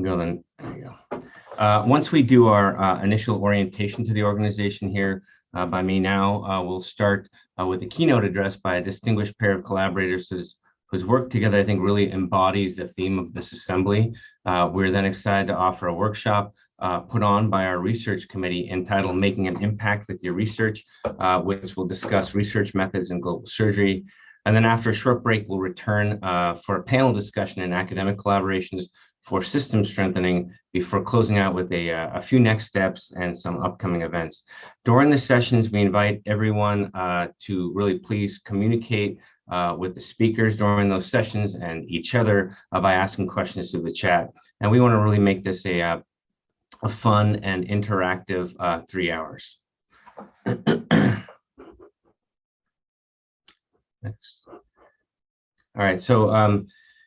Go then. There you go. Once we do our initial orientation to the organization here by me now, we'll start with a keynote address by a distinguished pair of collaborators whose work together I think really embodies the theme of this assembly. We're then excited to offer a workshop put on by our research committee entitled Making an Impact with Your Research, which will discuss research methods in global surgery. And then after a short break, we'll return for a panel discussion in academic collaborations for system strengthening before closing out with a few next steps and some upcoming events. During the sessions, we invite everyone to really please communicate with the speakers during those sessions and each other by asking questions through the chat. And we want to really make this a fun and interactive 3 hours. Next. All right, so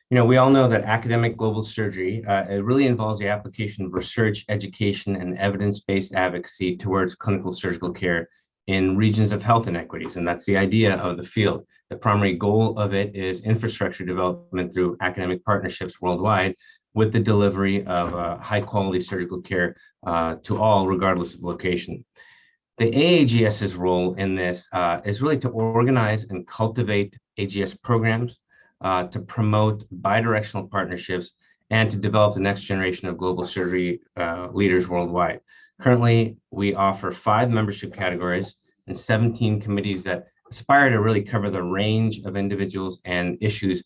we all know that academic global surgery, it really involves the application of research, education, and evidence-based advocacy towards clinical surgical care in regions of health inequities, and that's the idea of the field. The primary goal of it is infrastructure development through academic partnerships worldwide with the delivery of high-quality surgical care to all, regardless of location. The AAGS's role in this is really to organize and cultivate AGS programs, to promote bidirectional partnerships, and to develop the next generation of global surgery leaders worldwide. Currently, we offer 5 membership categories and 17 committees that aspire to really cover the range of individuals and issues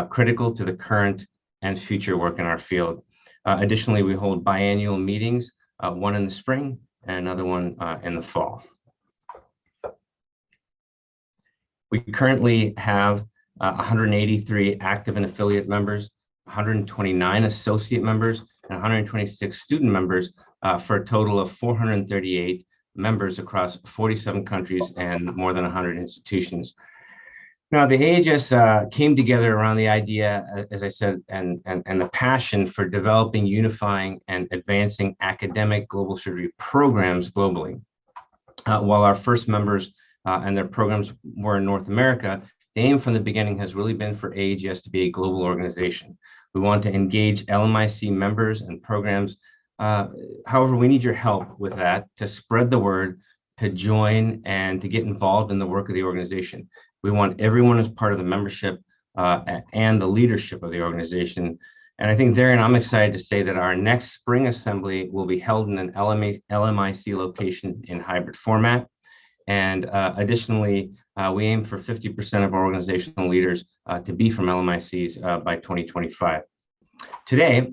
critical to the current and future work in our field. Additionally, we hold biannual meetings, one in the spring and another one in the fall. We currently have 183 active and affiliate members, 129 associate members, and 126 student members for a total of 438 members across 47 countries and more than 100 institutions. Now, the AAGS came together around the idea, as I said, and the passion for developing, unifying, and advancing academic global surgery programs globally. While our first members and their programs were in North America, the aim from the beginning has really been for AAGS to be a global organization. We want to engage LMIC members and programs. However, we need your help with that to spread the word, to join, and to get involved in the work of the organization. We want everyone as part of the membership and the leadership of the organization. And I think therein, I'm excited to say that our next spring assembly will be held in an LMIC location in hybrid format. And additionally, we aim for 50% of our organizational leaders to be from LMICs by 2025. Today,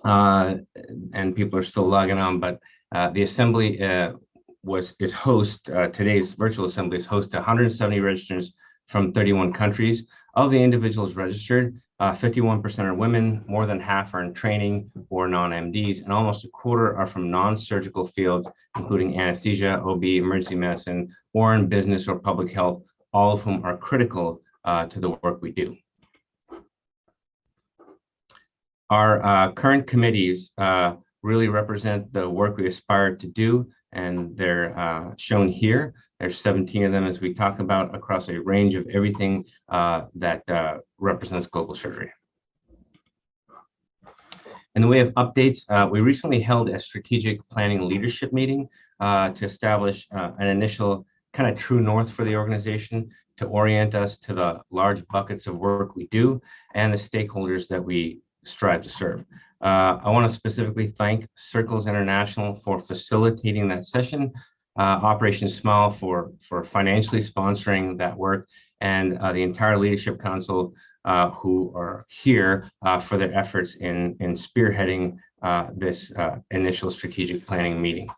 and people are still logging on, but the assembly today's virtual assembly is host to 170 registrants from 31 countries. Of the individuals registered, 51% are women, more than half are in training or non-MDs, and almost a quarter are from non-surgical fields, including anesthesia, OB, emergency medicine, or in business or public health, all of whom are critical to the work we do. Our current committees really represent the work we aspire to do, and they're shown here. There's 17 of them as we talk about across a range of everything that represents global surgery. In the way of updates, we recently held a strategic planning leadership meeting to establish an initial kind of true north for the organization, to orient us to the large buckets of work we do and the stakeholders that we strive to serve. I want to specifically thank Circles International for facilitating that session, Operation Smile for financially sponsoring that work, and the entire Leadership Council who are here for their efforts in spearheading this initial strategic planning meeting.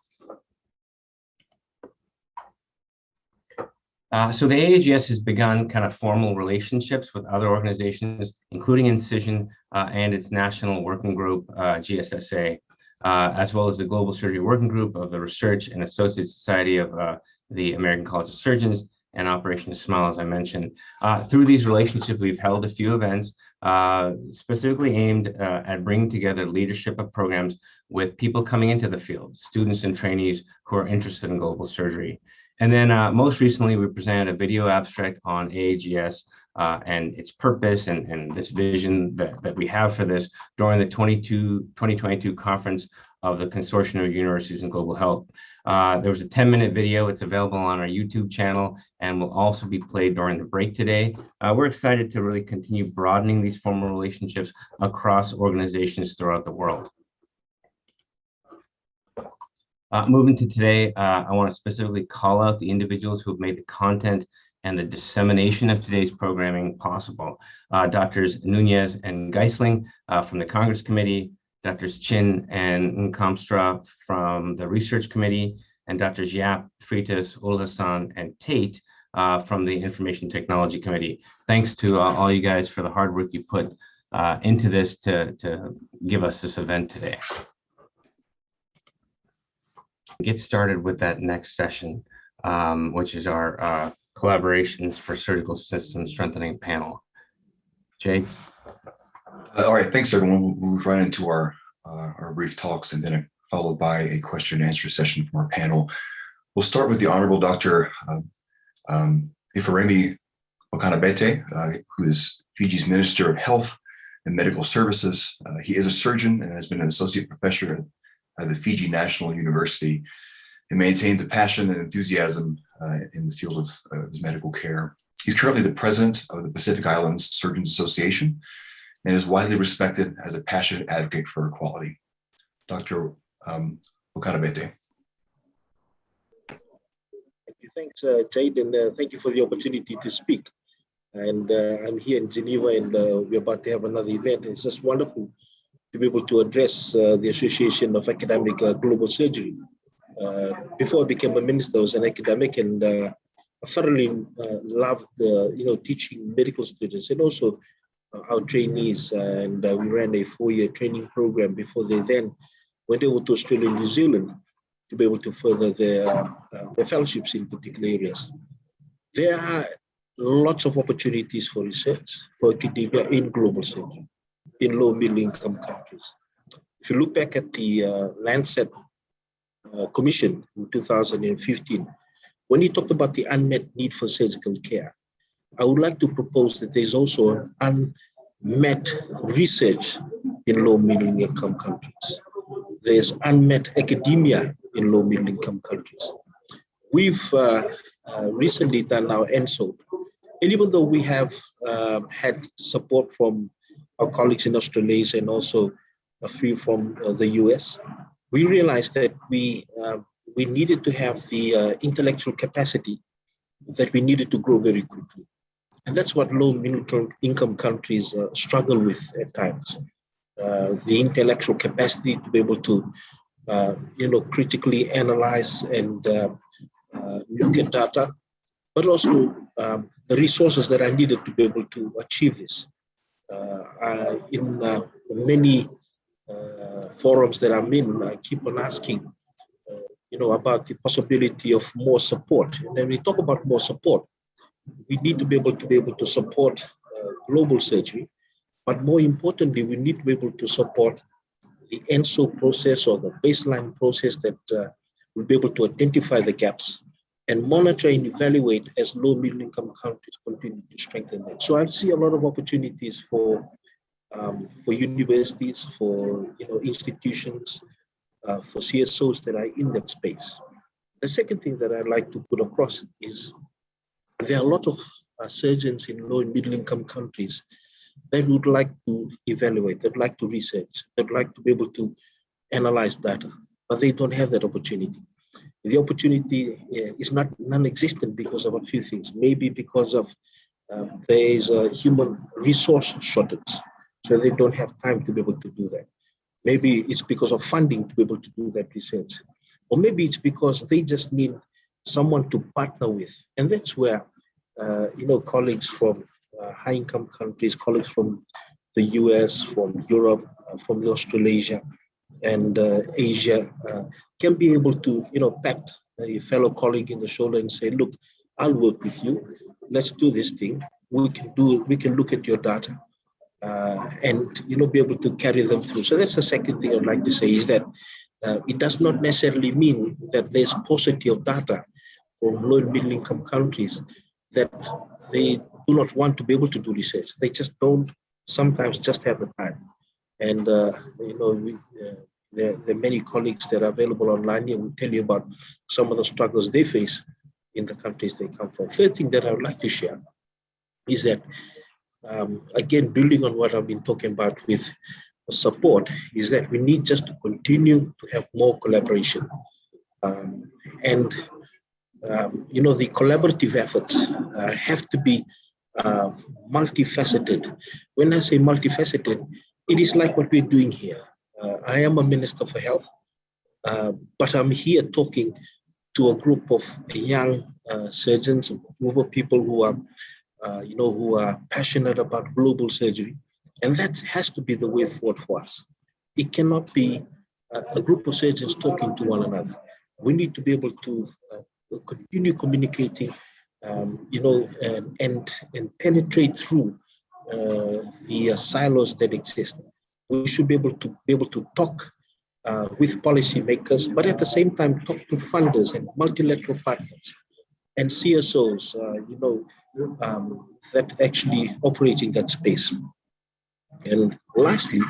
So the AAGS has begun kind of formal relationships with other organizations, including Incision and its national working group, GSSA, as well as the Global Surgery Working Group of the Research and Associate Society of the American College of Surgeons and Operation Smile, as I mentioned. Through these relationships, we've held a few events specifically aimed at bringing together leadership of programs with people coming into the field, students and trainees who are interested in global surgery. And then most recently, we presented a video abstract on AAGS and its purpose and this vision that we have for this during the 2022 conference of the Consortium of Universities in Global Health. There was a 10-minute video. It's available on our YouTube channel and will also be played during the break today. We're excited to really continue broadening these formal relationships across organizations throughout the world. Moving to today, I want to specifically call out the individuals who have made the content and the dissemination of today's programming possible. Drs. Nunez and Geisling from the Congress Committee, Drs. Chin and Nkamstra from the Research Committee, and Drs. Yap, Freitas, Ulhasan, and Tate from the Information Technology Committee. Thanks to all you guys for the hard work you put into this to give us this event today. Get started with that next session, which is our collaborations for surgical system strengthening panel. Jay? All right, thanks everyone. We'll move right into our brief talks and then followed by a question and answer session from our panel. We'll start with the Honorable Dr. Ifereimi Waqainabete, who is Fiji's Minister of Health and Medical Services. He is a surgeon and has been an associate professor at the Fiji National University and maintains a passion and enthusiasm in the field of his medical care. He's currently the president of the Pacific Islands Surgeons Association and is widely respected as a passionate advocate for equality. Dr. Waqainabete. Thanks, Jade, and thank you for the opportunity to speak. And I'm here in Geneva, and we're about to have another event. It's just wonderful to be able to address the Association of Academic Global Surgery. Before I became a minister, I was an academic, and I thoroughly loved teaching medical students and also our trainees. And we ran a 4-year training program before they then went over to Australia and New Zealand to be able to further their fellowships in particular areas. There are lots of opportunities for research, for academia in global surgery, in low middle income countries. If you look back at the Lancet Commission in 2015, when he talked about the unmet need for surgical care, I would like to propose that there's also an unmet research in low middle income countries. There's unmet academia in low middle income countries. We've recently done our ENSO, and even though we have had support from our colleagues in Australasia and also a few from the US, we realized that we needed to have the intellectual capacity that we needed to grow very quickly. And that's what low middle income countries struggle with at times. The intellectual capacity to be able to critically analyze and look at data, but also the resources that are needed to be able to achieve this. In many forums that I'm in, I keep on asking, about the possibility of more support. And when we talk about more support, we need to be able to support global surgery, but more importantly, we need to be able to support the ENSO process or the baseline process that will be able to identify the gaps and monitor and evaluate as low middle income countries continue to strengthen that. So I see a lot of opportunities for universities, for institutions, for CSOs that are in that space. The second thing that I'd like to put across is there are a lot of surgeons in low and middle income countries that would like to evaluate, that like to research, that like to be able to analyze data, but they don't have that opportunity. The opportunity is not non-existent because of a few things. Maybe because of there is a human resource shortage, so they don't have time to be able to do that. Maybe it's because of funding to be able to do that research. Or maybe it's because they just need someone to partner with. And that's where, colleagues from high-income countries, colleagues from the US, from Europe, from the Australasia, and Asia can be able to, pat a fellow colleague in the shoulder and say, look, I'll work with you. Let's do this thing. We can look at your data and, be able to carry them through. So that's the second thing I'd like to say is that it does not necessarily mean that there's paucity of data from low and middle income countries that they do not want to be able to do research. They just don't sometimes just have the time. And there are many colleagues that are available online here will tell you about some of the struggles they face in the countries they come from. Third thing that I would like to share is that, again, building on what I've been talking about with support, is that we need just to continue to have more collaboration. The collaborative efforts have to be multifaceted. When I say multifaceted, it is like what we're doing here. I am a Minister for Health, but I'm here talking to a group of young surgeons, a group of people who are passionate about global surgery, and that has to be the way forward for us. It cannot be a group of surgeons talking to one another. We need to be able to continue communicating, and penetrate through the silos that exist. We should be able to talk with policymakers, but at the same time talk to funders and multilateral partners and CSOs, that actually operate in that space. And lastly,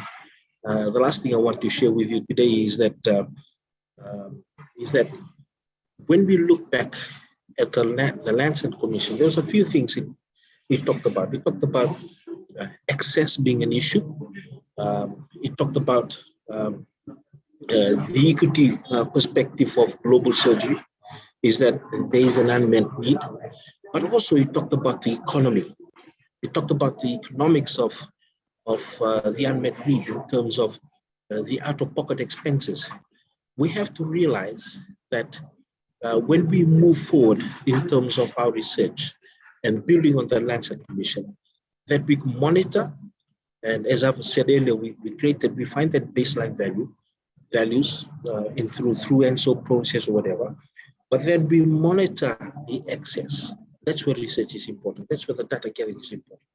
the last thing I want to share with you today is that when we look back at the Lancet Commission, there's a few things it talked about. It talked about access being an issue. It talked about the equity perspective of global surgery, is that there is an unmet need. But also it talked about the economy. It talked about the economics of the unmet need in terms of the out-of-pocket expenses. We have to realize that when we move forward in terms of our research and building on the Lancet Commission, that we monitor, and as I've said earlier, we find that baseline values through ENSO process or whatever, but then we monitor the excess. That's where research is important. That's where the data gathering is important.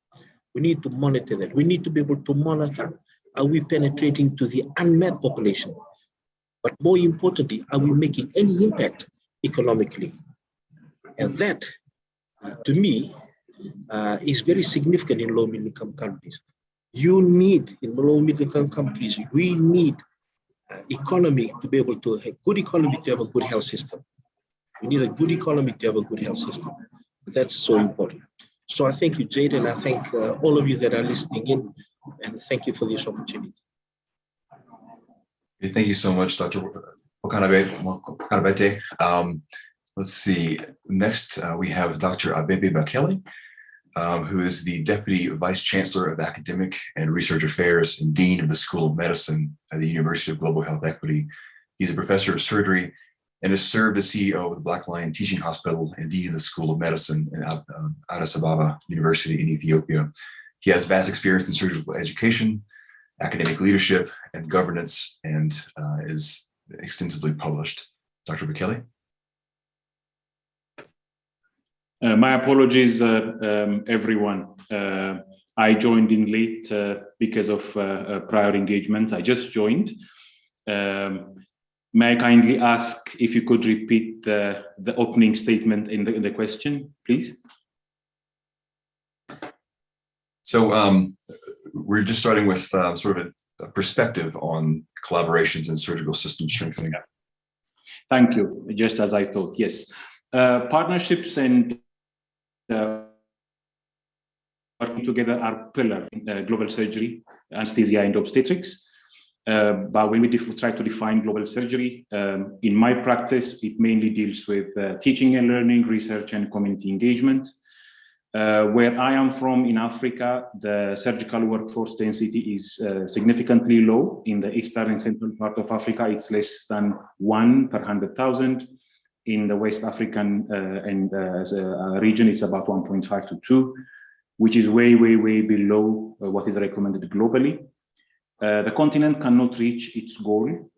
We need to monitor that. We need to be able to monitor, are we penetrating to the unmet population? But more importantly, are we making any impact economically? And that, to me, is very significant in low-middle income countries. In low-middle income countries, we need economy to be able to have a good economy to have a good health system. We need a good economy to have a good health system. That's so important. So I thank you, Jade, and I thank all of you that are listening in, and thank you for this opportunity. Thank you so much, Dr. Waqainabete. Let's see. Next, we have Dr. Abebe Bekele, who is the Deputy Vice Chancellor of Academic and Research Affairs and Dean of the School of Medicine at the University of Global Health Equity. He's a professor of surgery and has served as CEO of the Black Lion Teaching Hospital and Dean of the School of Medicine at Addis Ababa University in Ethiopia. He has vast experience in surgical education, academic leadership, and governance, and is extensively published. Dr. Bekele? My apologies, everyone. I joined in late because of prior engagement. I just joined. May I kindly ask if you could repeat the opening statement in the question, please? So we're just starting with sort of a perspective on collaborations in surgical system strengthening. Thank you. Just as I thought, yes. Partnerships and working together are pillar in global surgery, anesthesia, and obstetrics. But when we try to define global surgery, in my practice, it mainly deals with teaching and learning, research, and community engagement. Where I am from in Africa, the surgical workforce density is significantly low. In the eastern and central part of Africa, it's less than 1 per 100,000. In the West African region, it's about 1.5 to 2, which is way, way, way below what is recommended globally. The continent cannot reach its goal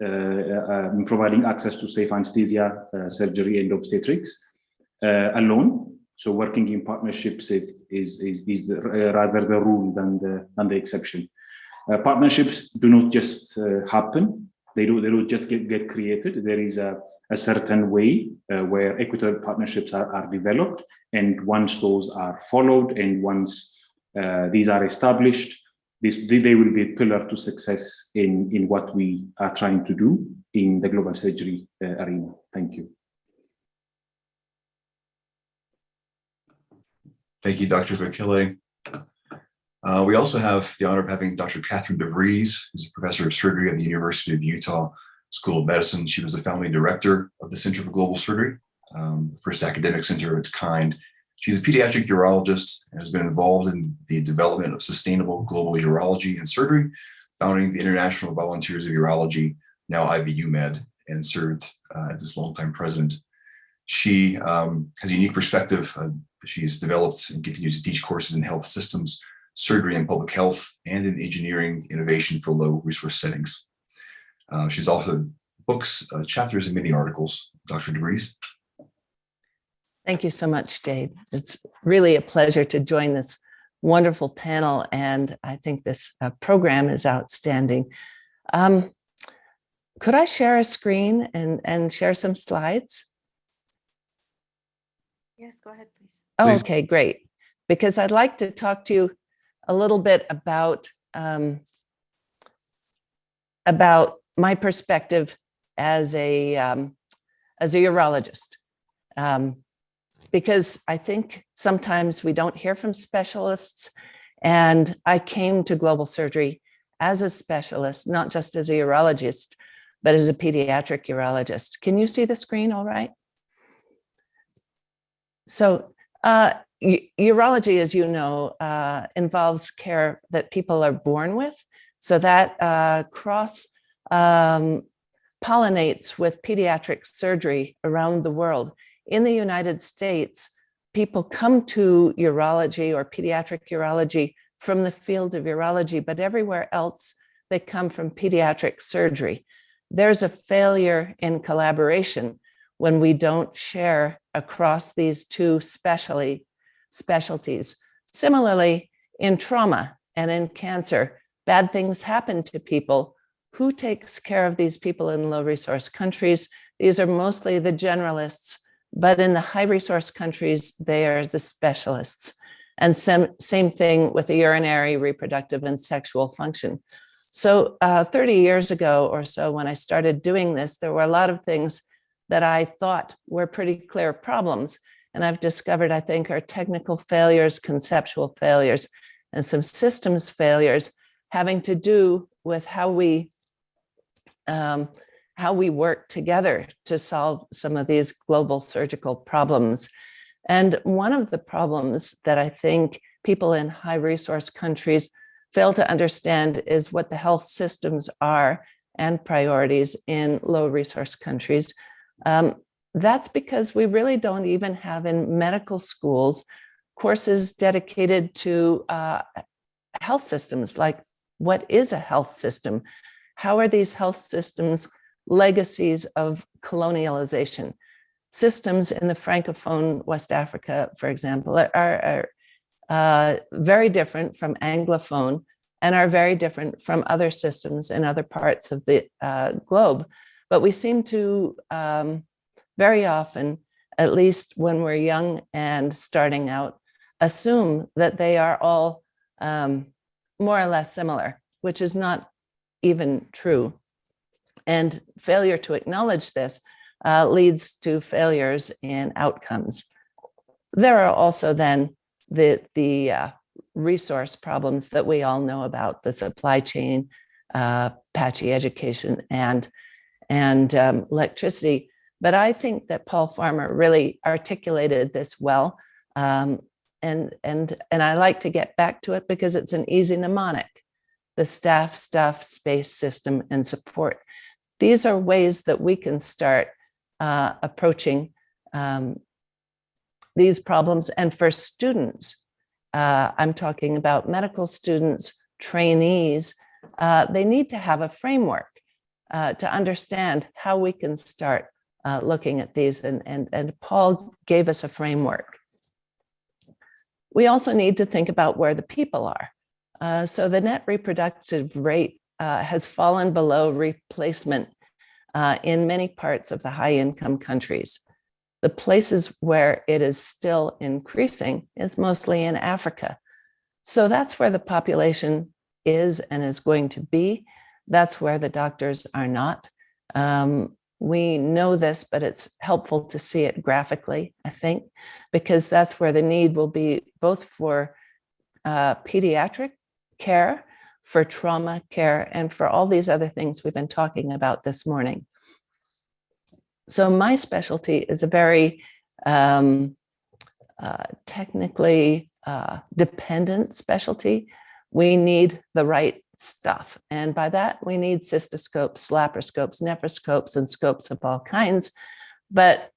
in providing access to safe anesthesia, surgery, and obstetrics alone. So working in partnerships is rather the rule than the exception. Partnerships do not just happen. They don't just get created. There is a a certain way where equitable partnerships are developed. And once those are followed and once these are established, they will be a pillar to success in what we are trying to do in the global surgery arena. Thank you. Thank you, Dr. Bekele. We also have the honor of having Dr. Cathrine deVries, who's a professor of surgery at the University of Utah School of Medicine. She was the founding director of the Center for Global Surgery, first academic center of its kind. She's a pediatric urologist and has been involved in the development of sustainable global urology and surgery, founding the International Volunteers of Urology, now IVUMed, and served as its longtime president. She has a unique perspective. She's developed and continues to teach courses in health systems, surgery and public health, and in engineering innovation for low resource settings. She's authored books, chapters, and many articles. Dr. deVries. Thank you so much, Jade. It's really a pleasure to join this wonderful panel, and I think this program is outstanding. Could I share a screen and share some slides? Yes, go ahead, please. Oh, okay, great. Because I'd like to talk to you a little bit about my perspective as a urologist. Because I think sometimes we don't hear from specialists, and I came to global surgery as a specialist, not just as a urologist, but as a pediatric urologist. Can you see the screen all right? So urology, as you know, involves care that people are born with. So that cross pollinates with pediatric surgery around the world. In the United States, people come to urology or pediatric urology from the field of urology, but everywhere else, they come from pediatric surgery. There's a failure in collaboration when we don't share across these two specialties. Similarly, in trauma and in cancer, bad things happen to people. Who takes care of these people in low-resource countries? These are mostly the generalists, but in the high-resource countries, they are the specialists. And same thing with the urinary, reproductive, and sexual function. So 30 years ago or so, when I started doing this, there were a lot of things that I thought were pretty clear problems. And I've discovered, I think, are technical failures, conceptual failures, and some systems failures having to do with how we work together to solve some of these global surgical problems. And one of the problems that I think people in high resource countries fail to understand is what the health systems are and priorities in low resource countries. That's because we really don't even have in medical schools courses dedicated to health systems, like what is a health system? How are these health systems legacies of colonialization? Systems in the Francophone West Africa, for example, are very different from Anglophone and are very different from other systems in other parts of the globe. But we seem to very often, at least when we're young and starting out, assume that they are all more or less similar, which is not even true. And failure to acknowledge this leads to failures in outcomes. There are also then the resource problems that we all know about, the supply chain, patchy education, and electricity. But I think that Paul Farmer really articulated this well. And I like to get back to it because it's an easy mnemonic: the staff, stuff, space, system, and support. These are ways that we can start approaching these problems. And for students, I'm talking about medical students, trainees, they need to have a framework to understand how we can start looking at these. And Paul gave us a framework. We also need to think about where the people are. So the net reproductive rate has fallen below replacement in many parts of the high-income countries. The places where it is still increasing is mostly in Africa. So that's where the population is and is going to be. That's where the doctors are not. We know this, but it's helpful to see it graphically, I think, because that's where the need will be both for pediatric care, for trauma care, and for all these other things we've been talking about this morning. So my specialty is a very technically dependent specialty. We need the right stuff. And by that, we need cystoscopes, laparoscopes, nephroscopes, and scopes of all kinds. But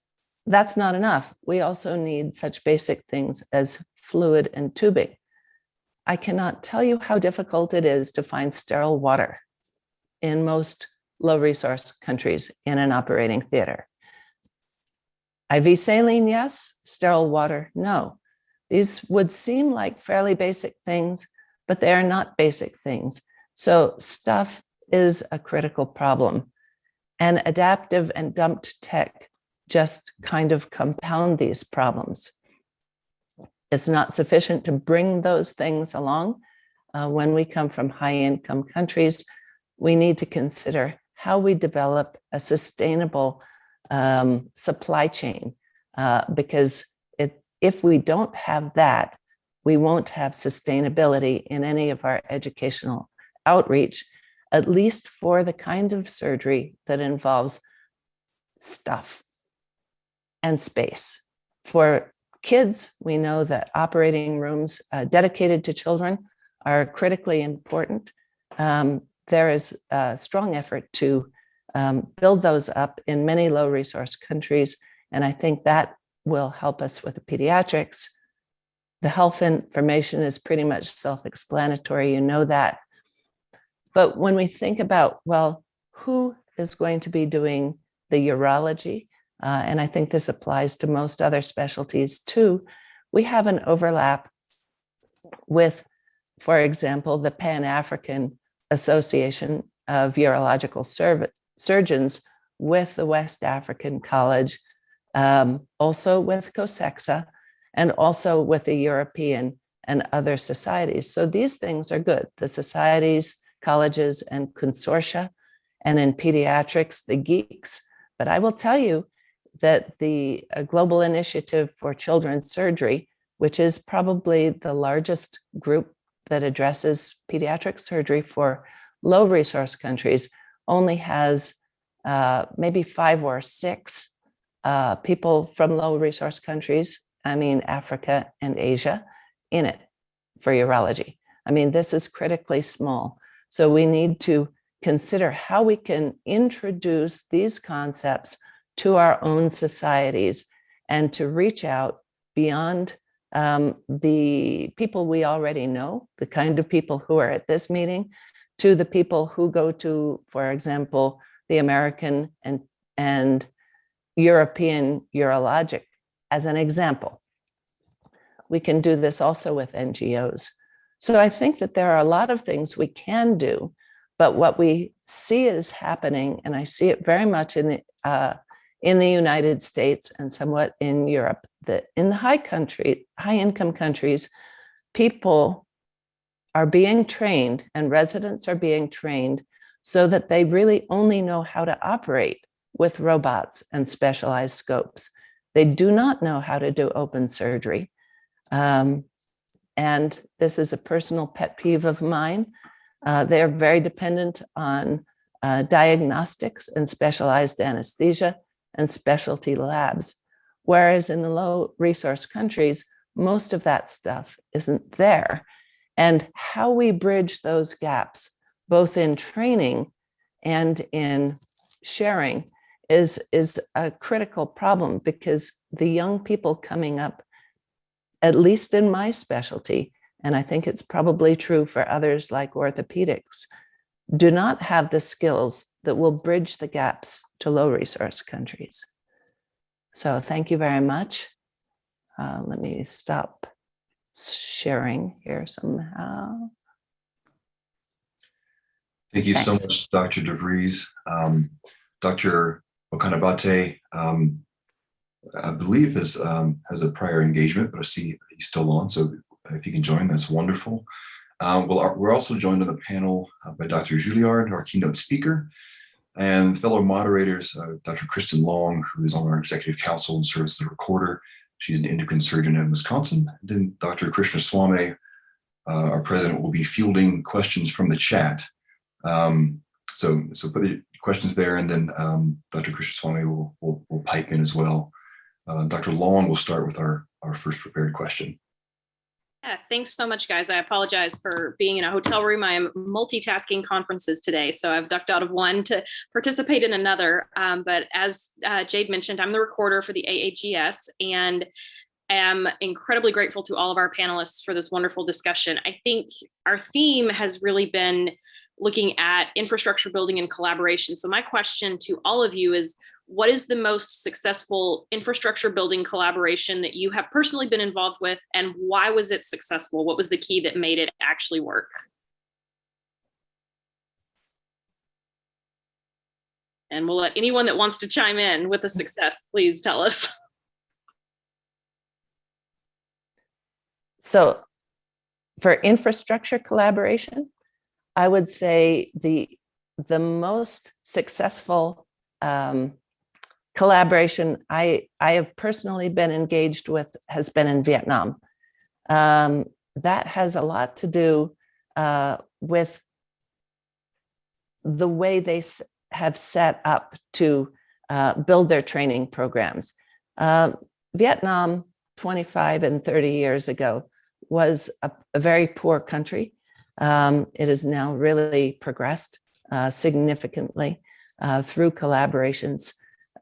that's not enough. We also need such basic things as fluid and tubing. I cannot tell you how difficult it is to find sterile water in most low-resource countries in an operating theater. IV saline, yes. Sterile water, no. These would seem like fairly basic things, but they are not basic things. So stuff is a critical problem. And adaptive and dumped tech just kind of compound these problems. It's not sufficient to bring those things along. When we come from high-income countries, we need to consider how we develop a sustainable supply chain, because if we don't have that, we won't have sustainability in any of our educational outreach, at least for the kind of surgery that involves stuff and space. For kids, we know that operating rooms dedicated to children are critically important. There is a strong effort to build those up in many low-resource countries, and I think that will help us with the pediatrics. The health information is pretty much self-explanatory, you know that. But when we think about, well, who is going to be doing the urology, and I think this applies to most other specialties too, we have an overlap with, for example, the Pan-African Association of Urological Surgeons with the West African College, also with COSEXA, and also with the European and other societies. So these things are good. The societies, colleges, and consortia, and in pediatrics, the geeks. But I will tell you that the Global Initiative for Children's Surgery, which is probably the largest group that addresses pediatric surgery for low-resource countries, only has maybe 5 or 6 people from low-resource countries, I mean Africa and Asia, in it for urology. I mean, this is critically small. So we need to consider how we can introduce these concepts to our own societies and to reach out beyond the people we already know, the kind of people who are at this meeting, to the people who go to, for example, the American and European urologic, as an example. We can do this also with NGOs. So I think that there are a lot of things we can do, but what we see is happening, and I see it very much in the United States and somewhat in Europe, that in the high-income countries, people are being trained and residents are being trained so that they really only know how to operate with robots and specialized scopes. They do not know how to do open surgery. And this is a personal pet peeve of mine. They're very dependent on diagnostics and specialized anesthesia and specialty labs. Whereas in the low resource countries, most of that stuff isn't there. And how we bridge those gaps, both in training and in sharing, is a critical problem, because the young people coming up, at least in my specialty, and I think it's probably true for others like orthopedics, do not have the skills that will bridge the gaps to low resource countries. So thank you very much. Let me stop sharing here somehow. Thank you so much, Dr. deVries. Dr. Waqainabete, I believe has a prior engagement, but I see he's still on. So if you can join, that's wonderful. We're also joined on the panel by Dr. Juliard, our keynote speaker, and fellow moderators, Dr. Kristin Long, who is on our executive council and serves as the recorder. She's an endocrine surgeon in Wisconsin. And then Dr. Krishnaswami, our president, will be fielding questions from the chat. So put the questions there, and then Dr. Krishnaswami will pipe in as well. Dr. Long will start with our first prepared question. Yeah, thanks so much, guys. I apologize for being in a hotel room. I am multitasking conferences today, so I've ducked out of one to participate in another. But as Jade mentioned, I'm the recorder for the AAGS, and am incredibly grateful to all of our panelists for this wonderful discussion. I think our theme has really been looking at infrastructure building and collaboration. So my question to all of you is, what is the most successful infrastructure building collaboration that you have personally been involved with, and why was it successful? What was the key that made it actually work? And we'll let anyone that wants to chime in with a success, please tell us. So for infrastructure collaboration, I would say the most successful collaboration I have personally been engaged with has been in Vietnam. That has a lot to do with the way they have set up to build their training programs. Vietnam 25 and 30 years ago was a very poor country. It has now really progressed significantly through collaborations.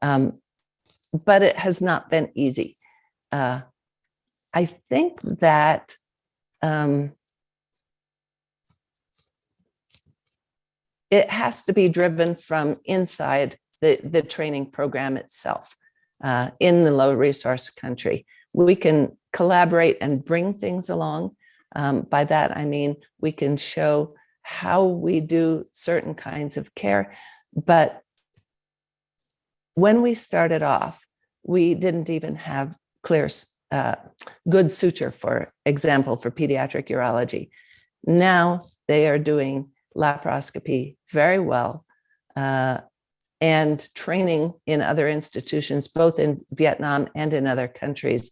But it has not been easy. I think that it has to be driven from inside the training program itself. In the low resource country, we can collaborate and bring things along. By that, I mean, we can show how we do certain kinds of care, but when we started off, we didn't even have clear, good suture, for example, for pediatric urology. Now they are doing laparoscopy very well, and training in other institutions, both in Vietnam and in other countries.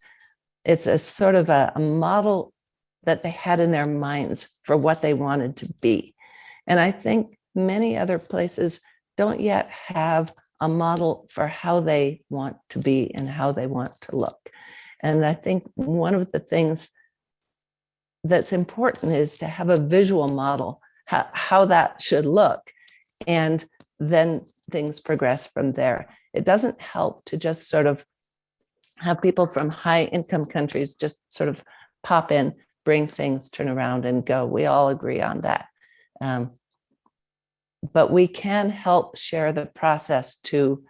It's a sort of a model that they had in their minds for what they wanted to be. And I think many other places don't yet have a model for how they want to be and how they want to look. And I think one of the things that's important is to have a visual model, how that should look, and then things progress from there. It doesn't help to just sort of have people from high income countries just sort of pop in, bring things, turn around and go. We all agree on that. But we can help share the process to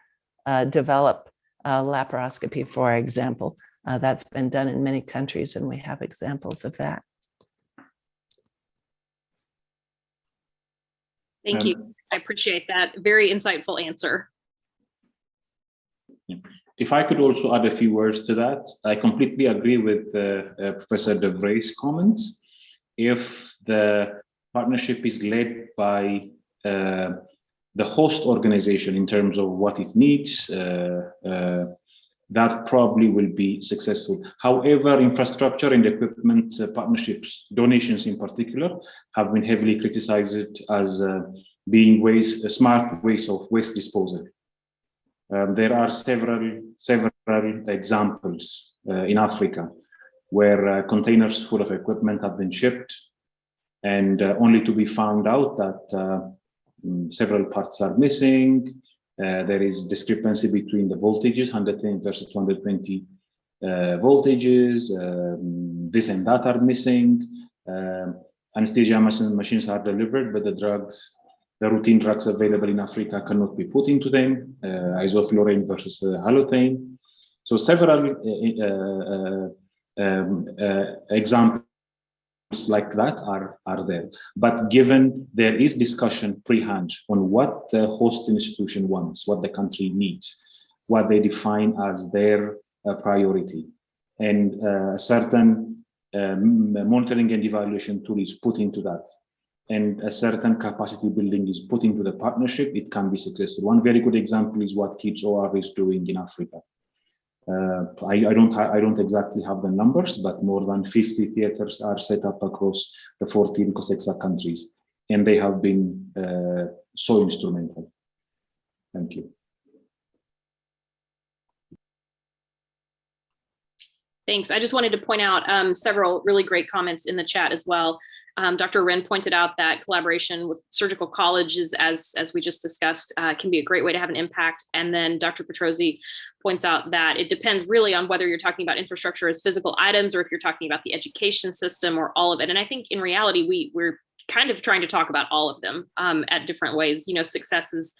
develop laparoscopy, for example. That's been done in many countries, and we have examples of that. Thank you. I appreciate that. Very insightful answer. If I could also add a few words to that, I completely agree with Professor deVries' comments. If the partnership is led by the host organization in terms of what it needs, that probably will be successful. However, infrastructure and equipment partnerships, donations in particular, have been heavily criticized as being smart ways of waste disposal. There are several examples in Africa where containers full of equipment have been shipped, and only to be found out that several parts are missing. There is discrepancy between the voltages, 110 versus 220 voltages. This and that are missing. Anesthesia machines are delivered, but the routine drugs available in Africa cannot be put into them. Isoflurane versus halothane. So several examples like that are there. But given there is discussion pre-hand on what the host institution wants, what the country needs, what they define as their priority, and certain monitoring and evaluation tool is put into that, and a certain capacity building is put into the partnership, it can be successful. One very good example is what Kids OR is doing in Africa. I don't exactly have the numbers, but more than 50 theaters are set up across the 14 COSEXA countries, and they have been so instrumental. Thank you. Thanks. I just wanted to point out several really great comments in the chat as well. Dr. Wren pointed out that collaboration with surgical colleges, as we just discussed, can be a great way to have an impact. And then Dr. Petrozzi points out that it depends really on whether you're talking about infrastructure as physical items or if you're talking about the education system or all of it. And I think in reality, we're kind of trying to talk about all of them at different ways. You know, success is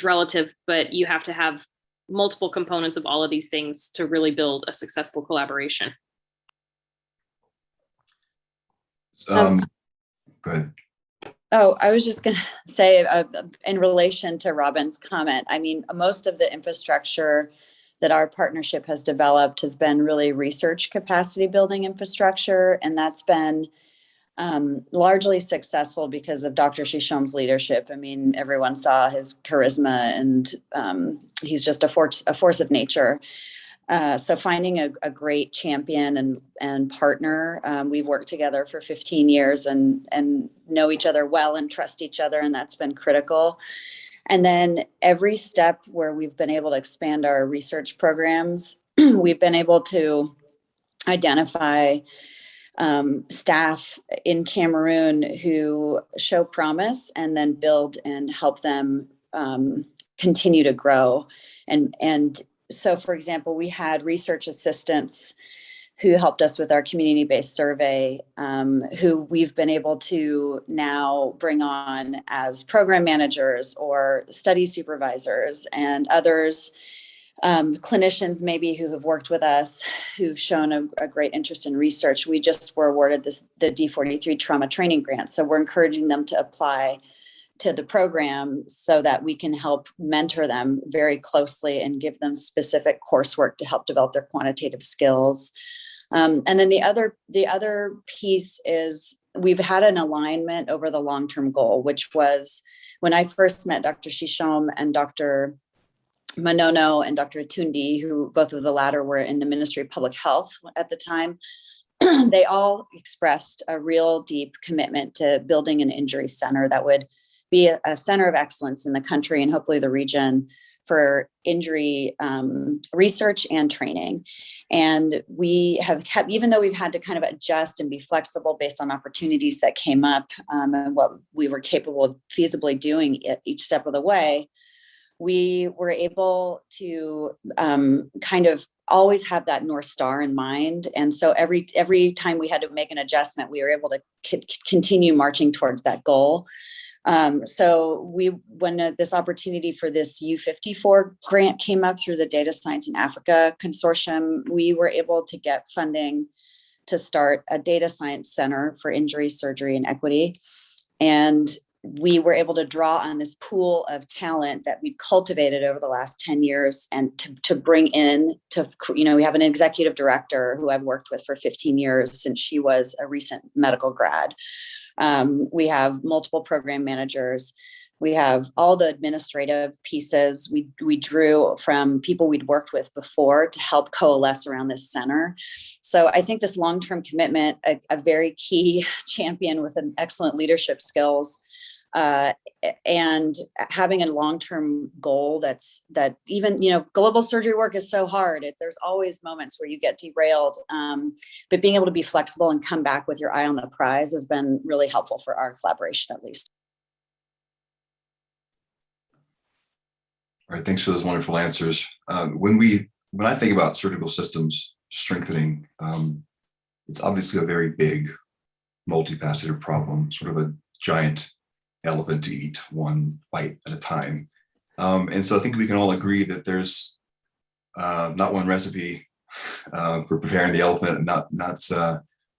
relative, but you have to have multiple components of all of these things to really build a successful collaboration. Go ahead. Oh, I was just going to say in relation to Robin's comment, I mean, most of the infrastructure that our partnership has developed has been really research capacity building infrastructure. And that's been largely successful because of Dr. Shishom's leadership. I mean, everyone saw his charisma, and he's just a force of nature. So finding a great champion and partner, we've worked together for 15 years and know each other well and trust each other, and that's been critical. And then every step where we've been able to expand our research programs, we've been able to identify staff in Cameroon who show promise and then build and help them continue to grow. And so, for example, we had research assistants who helped us with our community-based survey, who we've been able to now bring on as program managers or study supervisors, and others, clinicians maybe who have worked with us, who've shown a great interest in research. We just were awarded the D43 trauma training grant. So we're encouraging them to apply to the program so that we can help mentor them very closely and give them specific coursework to help develop their quantitative skills. And then the other piece is we've had an alignment over the long-term goal, which was when I first met Dr. Shishom and Dr. Manono and Dr. Atundi, who both of the latter were in the Ministry of Public Health at the time. They all expressed a real deep commitment to building an injury center that would be a center of excellence in the country and hopefully the region for injury research and training. And we have kept, even though we've had to kind of adjust and be flexible based on opportunities that came up and what we were capable of feasibly doing at each step of the way, we were able to kind of always have that North Star in mind. And so every time we had to make an adjustment, we were able to continue marching towards that goal. So when this opportunity for this U54 grant came up through the Data Science in Africa Consortium, we were able to get funding to start a data science center for injury, surgery, and equity. And we were able to draw on this pool of talent that we'd cultivated over the last 10 years and to bring in we have an executive director who I've worked with for 15 years since she was a recent medical grad. We have multiple program managers. We have all the administrative pieces. We drew from people we'd worked with before to help coalesce around this center. So I think this long-term commitment, a very key champion with an excellent leadership skills, and having a long-term goal that even, global surgery work is so hard. There's always moments where you get derailed, but being able to be flexible and come back with your eye on the prize has been really helpful for our collaboration, at least. All right, thanks for those wonderful answers. When I think about surgical systems strengthening, it's obviously a very big, multifaceted problem, sort of a giant elephant to eat one bite at a time. And so I think we can all agree that there's not one recipe for preparing the elephant, not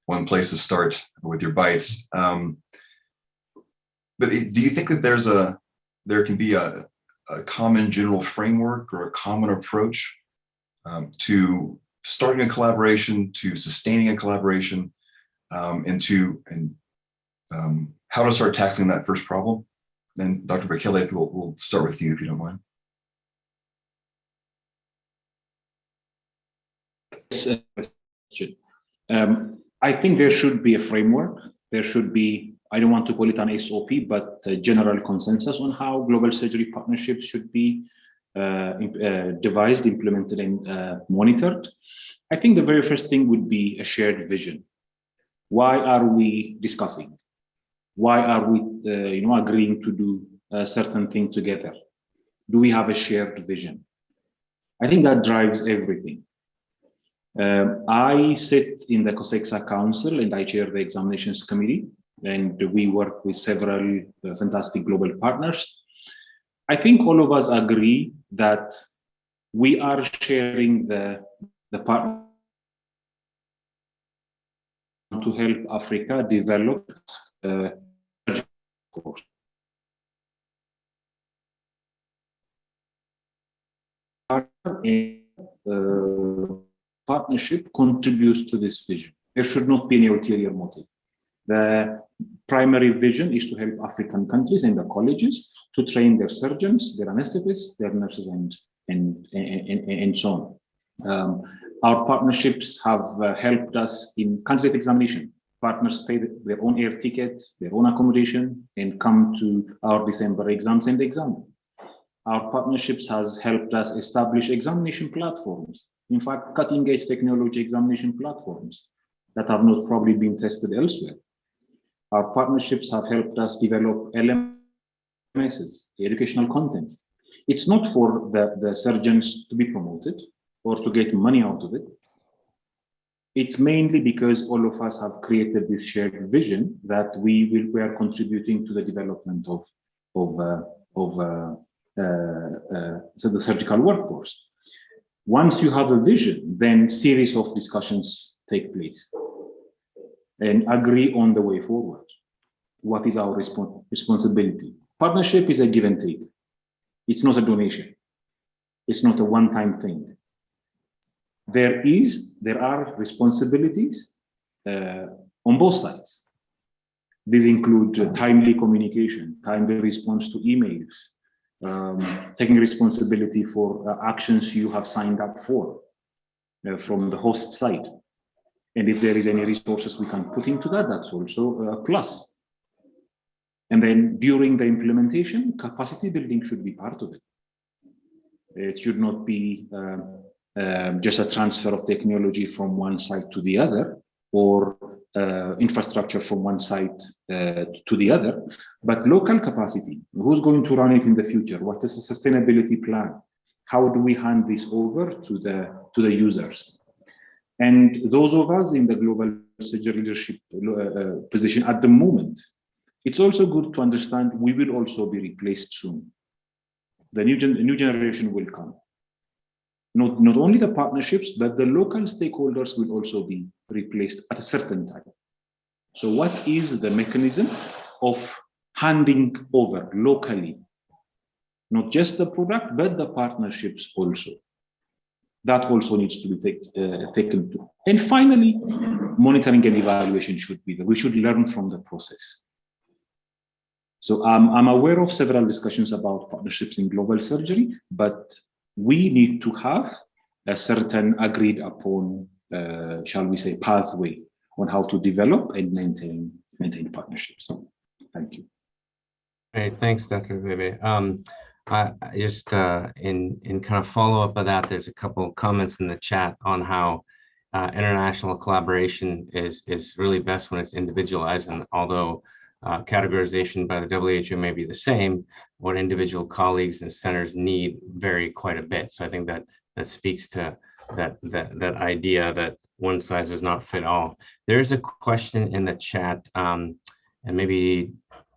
one place to start with your bites. But do you think that there can be a common general framework or a common approach to starting a collaboration, to sustaining a collaboration, and how to start tackling that first problem? Then Dr. Bekele, we'll start with you if you don't mind. I think there should be a framework. There should be, I don't want to call it an SOP, but a general consensus on how global surgery partnerships should be devised, implemented, and monitored. I think the very first thing would be a shared vision. Why are we discussing? Why are we agreeing to do a certain thing together? Do we have a shared vision? I think that drives everything. I sit in the COSEXA Council and I chair the examinations committee, and we work with several fantastic global partners. I think all of us agree that we are sharing the partner to help Africa develop partnership contributes to this vision. There should not be any ulterior motive. The primary vision is to help African countries and the colleges to train their surgeons, their anesthetists, their nurses, and so on. Our partnerships have helped us in candidate examination. Partners pay their own air tickets, their own accommodation, and come to our December exams and examine. Our partnerships has helped us establish examination platforms. In fact, cutting-edge technology examination platforms that have not probably been tested elsewhere. Our partnerships have helped us develop LMSs, educational content. It's not for the surgeons to be promoted or to get money out of it. It's mainly because all of us have created this shared vision that we are contributing to the development of the surgical workforce. Once you have a vision, then series of discussions take place and agree on the way forward. What is our responsibility? Partnership is a give and take. It's not a donation. It's not a one-time thing. There are responsibilities on both sides. These include timely communication, timely response to emails, taking responsibility for actions you have signed up for from the host side. And if there is any resources we can put into that, that's also a plus. And then during the implementation, capacity building should be part of it. It should not be just a transfer of technology from one side to the other, or infrastructure from one site to the other, but local capacity. Who's going to run it in the future? What is the sustainability plan? How do we hand this over to the users? And those of us in the global surgery leadership position at the moment, it's also good to understand we will also be replaced soon. The new generation will come. Not only the partnerships, but the local stakeholders will also be replaced at a certain time. So what is the mechanism of handing over locally, not just the product, but the partnerships also? That also needs to be taken to. And finally, monitoring and evaluation should be there. We should learn from the process. So I'm aware of several discussions about partnerships in global surgery, but we need to have a certain agreed upon, shall we say, pathway on how to develop and maintain partnerships. So, thank you. Great, thanks, Dr. Abebe. I just in kind of follow up of that, there's a couple of comments in the chat on how international collaboration is really best when it's individualized, and although categorization by the WHO may be the same, what individual colleagues and centers need vary quite a bit. So I think that speaks to that idea that one size does not fit all. There's a question in the chat, and maybe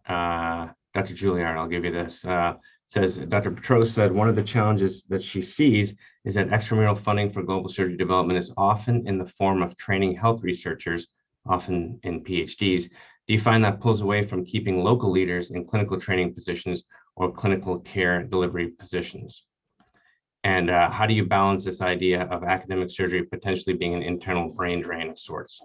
Dr. Juliard, I'll give you this. Says, Dr. Petros said, one of the challenges that she sees is that extramural funding for global surgery development is often in the form of training health researchers often in PhDs. Do you find that pulls away from keeping local leaders in clinical training positions or clinical care delivery positions? And how do you balance this idea of academic surgery potentially being an internal brain drain of sorts?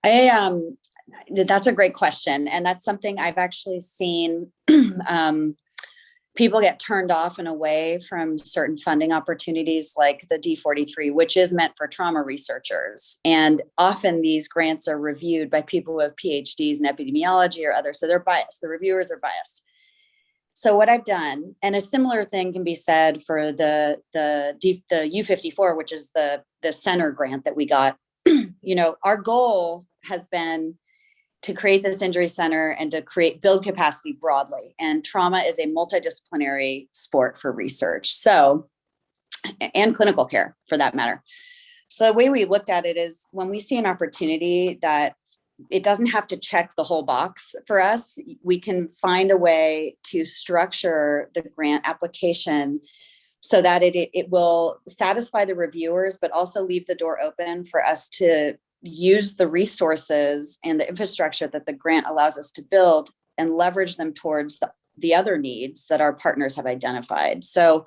That's a great question. And that's something I've actually seen people get turned off and away from certain funding opportunities like the D43, which is meant for trauma researchers. And often these grants are reviewed by people who have PhDs in epidemiology or others. So they're biased. The reviewers are biased. So what I've done, and a similar thing can be said for the U54, which is the center grant that we got. Our goal has been to create this injury center and to build capacity broadly. And trauma is a multidisciplinary sport for research. So, and clinical care for that matter. So the way we looked at it is when we see an opportunity that it doesn't have to check the whole box for us, we can find a way to structure the grant application so that it will satisfy the reviewers, but also leave the door open for us to use the resources and the infrastructure that the grant allows us to build and leverage them towards the other needs that our partners have identified. So,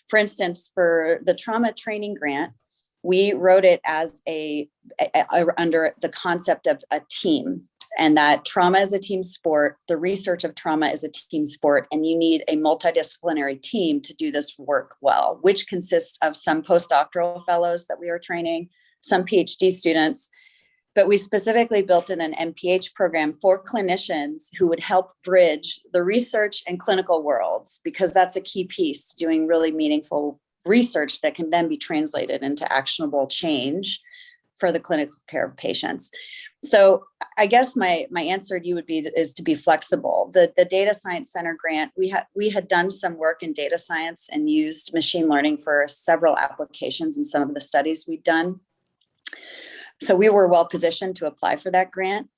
for instance, for the trauma training grant, we wrote it as under the concept of a team, and that trauma is a team sport. The research of trauma is a team sport, and you need a multidisciplinary team to do this work well, which consists of some postdoctoral fellows that we are training, some PhD students, but we specifically built in an MPH program for clinicians who would help bridge the research and clinical worlds, because that's a key piece to doing really meaningful research that can then be translated into actionable change for the clinical care of patients. So I guess my answer to you is to be flexible. The Data Science Center grant, we had done some work in data science and used machine learning for several applications in some of the studies we'd done. So we were well positioned to apply for that grant.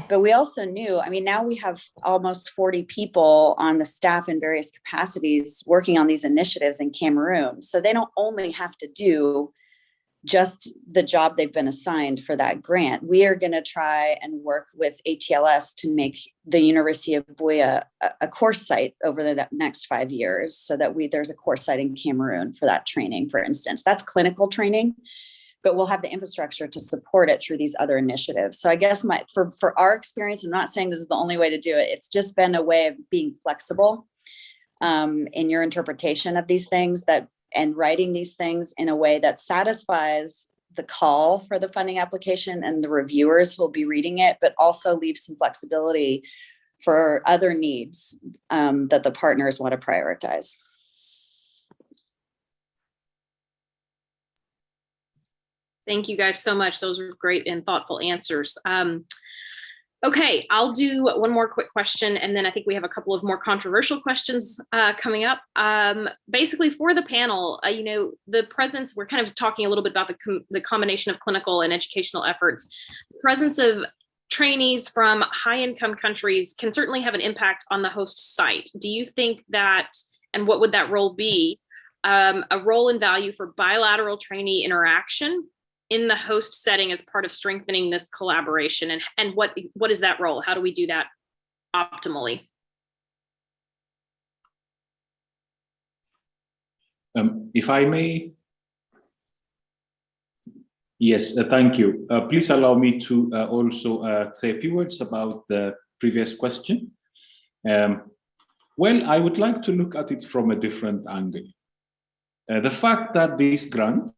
But we also knew, now we have almost 40 people on the staff in various capacities working on these initiatives in Cameroon. So they don't only have to do just the job they've been assigned for that grant. We are going to try and work with ATLS to make the University of Buea a course site over the next 5 years, so that there's a course site in Cameroon for that training, for instance. That's clinical training, but we'll have the infrastructure to support it through these other initiatives. So I guess for our experience, I'm not saying this is the only way to do it. It's just been a way of being flexible in your interpretation of these things, and writing these things in a way that satisfies the call for the funding application and the reviewers who will be reading it, but also leaves some flexibility for other needs that the partners want to prioritize. Thank you guys so much. Those were great and thoughtful answers. Okay, I'll do one more quick question, and then I think we have a couple of more controversial questions coming up. Basically, for the panel, the presence, we're kind of talking a little bit about the combination of clinical and educational efforts. The presence of trainees from high-income countries can certainly have an impact on the host site. Do you think that, and what would that role be, a role and value for bilateral trainee interaction in the host setting as part of strengthening this collaboration? And what is that role? How do we do that optimally? If I may. Yes, thank you. Please allow me to also say a few words about the previous question. Well, I would like to look at it from a different angle. The fact that these grants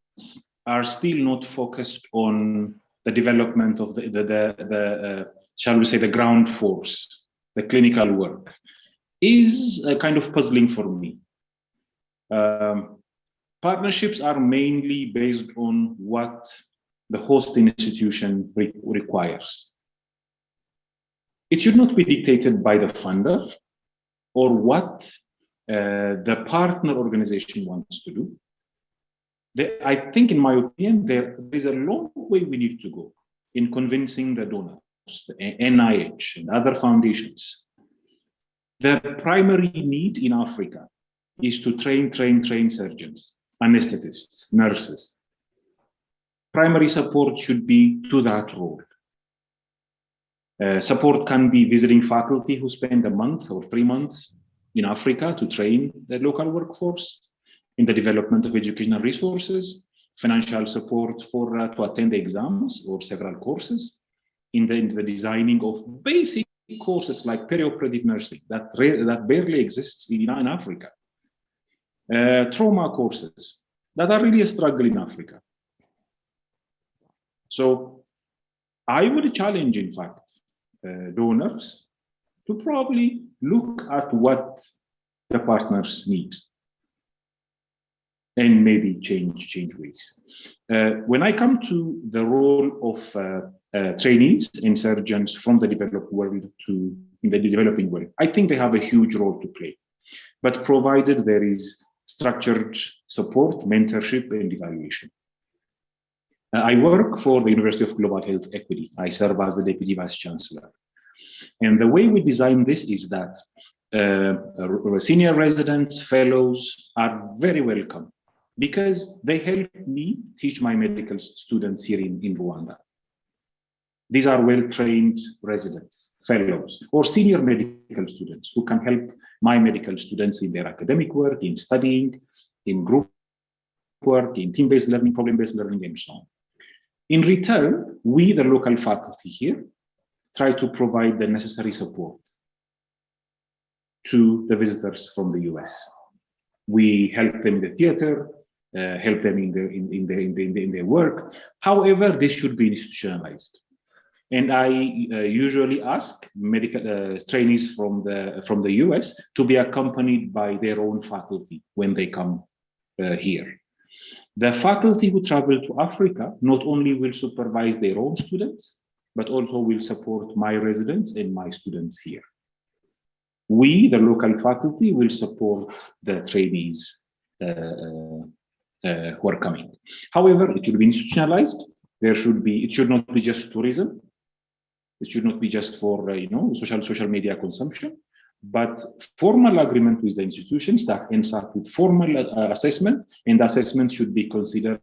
are still not focused on the development of shall we say, the ground force, the clinical work, is kind of puzzling for me. Partnerships are mainly based on what the host institution requires. It should not be dictated by the funder or what the partner organization wants to do. I think, in my opinion, there is a long way we need to go in convincing the donors, the NIH and other foundations. The primary need in Africa is to train surgeons, anesthetists, nurses. primary support should be to that role. Support can be visiting faculty who spend a month or 3 months in Africa to train the local workforce in the development of educational resources, financial support for to attend exams or several courses, in the designing of basic courses like perioperative nursing that barely exists in Africa. Trauma courses that are really a struggle in Africa. So I would challenge, in fact, donors to probably look at what the partners need and maybe change ways. When I come to the role of trainees and surgeons from the developed world to in the developing world, I think they have a huge role to play, but provided there is structured support, mentorship, and evaluation. I work for the University of Global Health Equity. I serve as the Deputy Vice Chancellor. And the way we design this is that senior residents, fellows are very welcome because they help me teach my medical students here in Rwanda. These are well-trained residents, fellows, or senior medical students who can help my medical students in their academic work, in studying, in group work, in team-based learning, problem-based learning, and so on. In return, we, the local faculty here, try to provide the necessary support to the visitors from the US. We help them in the theater, help them in their work. However, this should be institutionalized. And I usually ask medical trainees from the US to be accompanied by their own faculty when they come here. The faculty who travel to Africa not only will supervise their own students, but also will support my residents and my students here. We, the local faculty, will support the trainees who are coming. However, it should be institutionalized. It should not be just tourism. It should not be just for social media consumption, but formal agreement with the institutions that ends up with formal assessment, and the assessment should be considered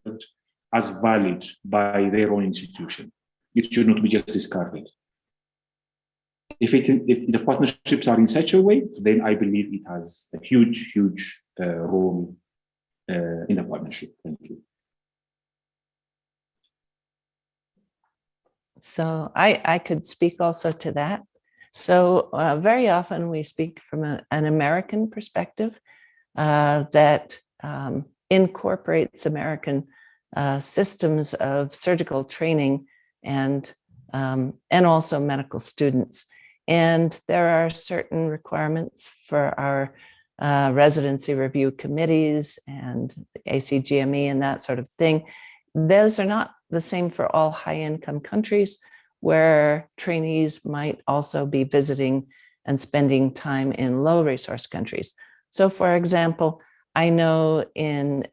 as valid by their own institution. It should not be just discarded. If the partnerships are in such a way, then I believe it has a huge role in the partnership. Thank you. So I could speak also to that. So very often we speak from an American perspective that incorporates American systems of surgical training and also medical students. And there are certain requirements for our residency review committees and ACGME and that sort of thing. Those are not the same for all high-income countries, where trainees might also be visiting and spending time in low-resource countries. So, for example, I know in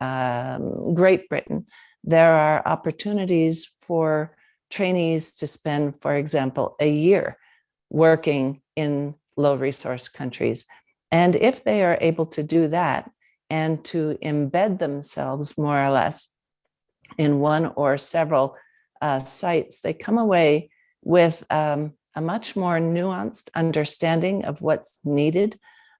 Great Britain, there are opportunities for trainees to spend, for example, a year working in low-resource countries. And if they are able to do that and to embed themselves more or less in one or several sites, they come away with a much more nuanced understanding of what's needed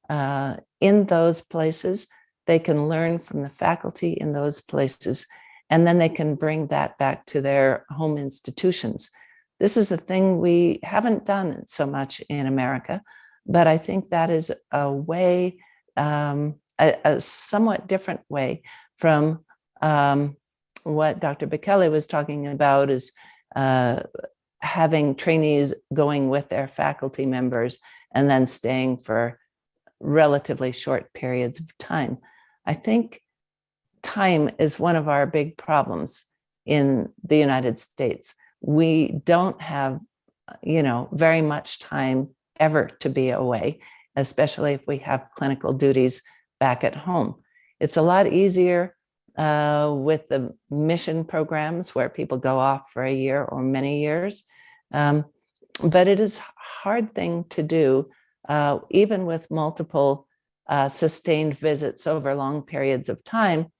in those places. They can learn from the faculty in those places, and then they can bring that back to their home institutions. This is a thing we haven't done so much in America, but I think that is a way, a somewhat different way from what Dr. Bekele was talking about, is having trainees going with their faculty members and then staying for relatively short periods of time. I think time is one of our big problems in the United States. We don't have, very much time ever to be away, especially if we have clinical duties back at home. It's a lot easier with the mission programs where people go off for a year or many years. But it is a hard thing to do, even with multiple sustained visits over long periods of time,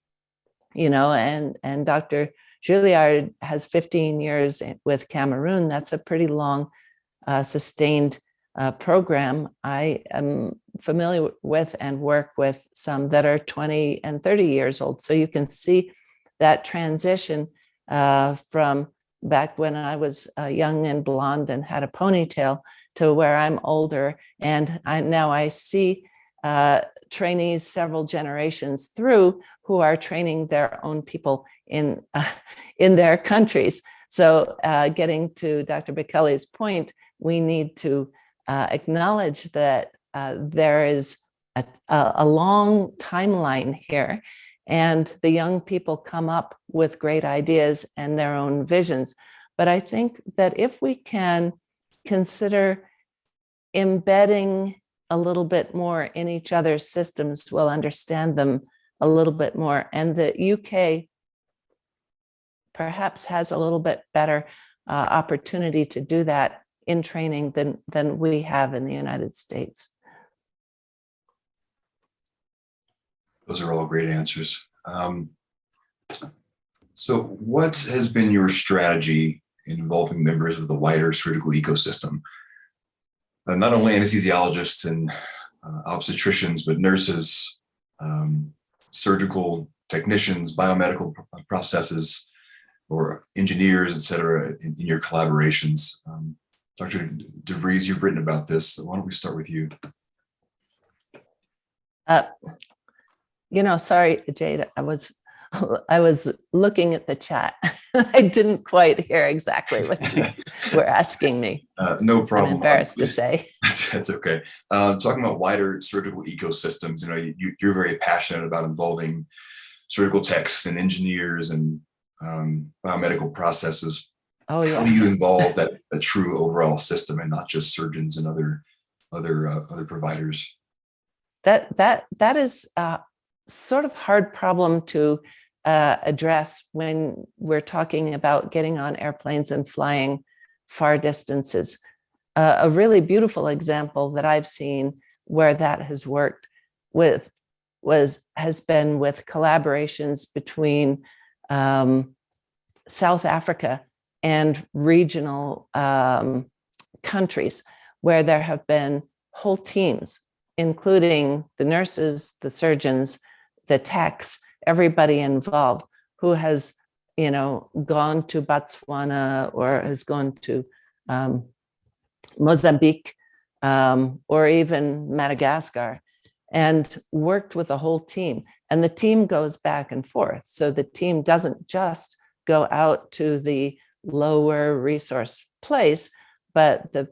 and Dr. Juliard has 15 years with Cameroon. That's a pretty long, sustained program. I am familiar with and work with some that are 20 and 30 years old. So you can see that transition from back when I was young and blonde and had a ponytail to where I'm older. And now I see trainees several generations through who are training their own people in their countries. So getting to Dr. Bekele's point, we need to acknowledge that there is a long timeline here, and the young people come up with great ideas and their own visions. But I think that if we can consider embedding a little bit more in each other's systems, we'll understand them a little bit more. And the UK perhaps has a little bit better opportunity to do that in training than we have in the United States. Those are all great answers. So what has been your strategy in involving members of the wider surgical ecosystem? Not only anesthesiologists and obstetricians, but nurses, surgical technicians, biomedical processes, or engineers, et cetera, in your collaborations. Dr. deVries, you've written about this. Why don't we start with you? Sorry, Jade, I was looking at the chat. I didn't quite hear exactly what you were asking me. No problem. I'm embarrassed to say. That's okay. Talking about wider surgical ecosystems, you're very passionate about involving surgical techs and engineers and biomedical processes. Oh yeah. How do you involve that true overall system and not just surgeons and other providers? That is sort of hard problem to address when we're talking about getting on airplanes and flying far distances. A really beautiful example that I've seen where that has worked has been with collaborations between South Africa and regional countries, where there have been whole teams, including the nurses, the surgeons, the techs, everybody involved, who has, gone to Botswana or has gone to Mozambique or even Madagascar, and worked with a whole team. And the team goes back and forth. So the team doesn't just go out to the lower resource place, but the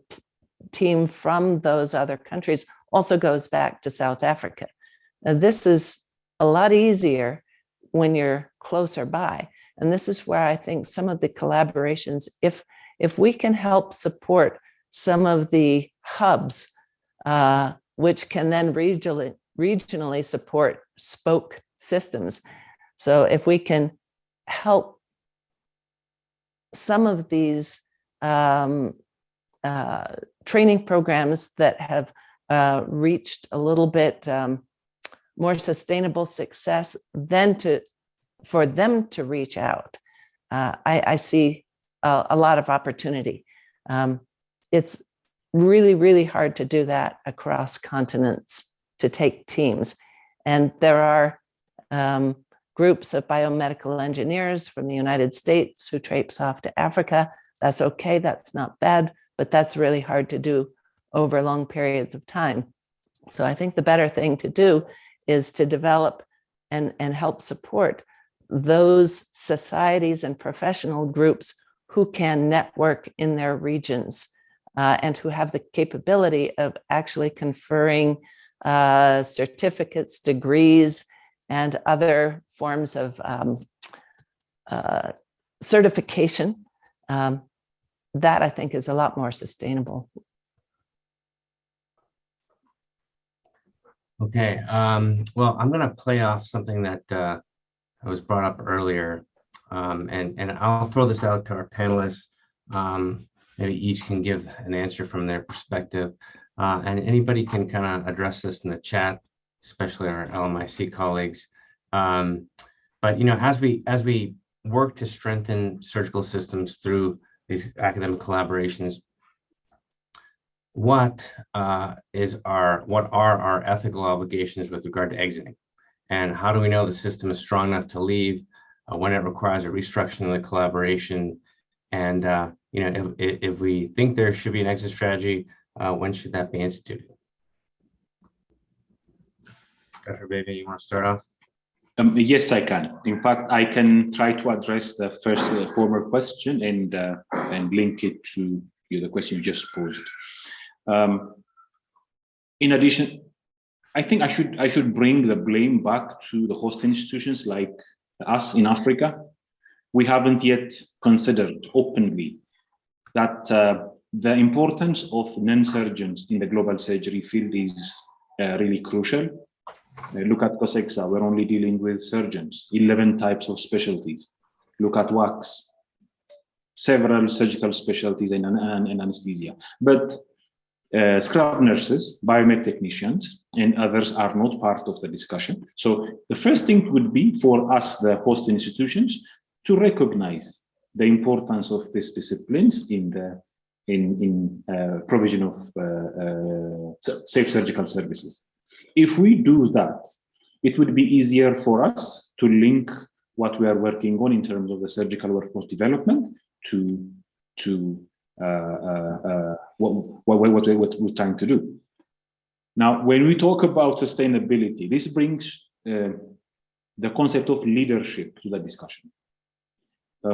team from those other countries also goes back to South Africa. Now, this is a lot easier when you're closer by. And this is where I think some of the collaborations, if we can help support some of the hubs, which can then regionally support spoke systems. So if we can help some of these training programs that have reached a little bit more sustainable success, then for them to reach out, I see a lot of opportunity. It's really, really hard to do that across continents, to take teams. And there are groups of biomedical engineers from the United States who traipse off to Africa. That's okay, that's not bad, but that's really hard to do over long periods of time. So I think the better thing to do is to develop and help support those societies and professional groups who can network in their regions and who have the capability of actually conferring certificates, degrees, and other forms of certification. That I think is a lot more sustainable. Okay, well, I'm going to play off something that was brought up earlier, and I'll throw this out to our panelists. Maybe each can give an answer from their perspective, and anybody can kind of address this in the chat, especially our LMIC colleagues. But as we work to strengthen surgical systems through these academic collaborations, what are our ethical obligations with regard to exiting? And how do we know the system is strong enough to leave when it requires a restructuring of the collaboration? And if we think there should be an exit strategy, when should that be instituted? Dr. Abebe, you want to start off? Yes, I can. In fact, I can try to address the first former question and link it to the question you just posed. In addition, I think I should bring the blame back to the host institutions like us in Africa. We haven't yet considered openly that the importance of non-surgeons in the global surgery field is really crucial. Look at COSEXA, we're only dealing with surgeons, 11 types of specialties. Look at WACS, several surgical specialties and anesthesia. But scrub nurses, biomed technicians, and others are not part of the discussion. So the first thing would be for us, the host institutions, to recognize the importance of these disciplines in the provision of safe surgical services. If we do that, it would be easier for us to link what we are working on in terms of the surgical workforce development to what we're trying to do. Now, when we talk about sustainability, this brings the concept of leadership to the discussion.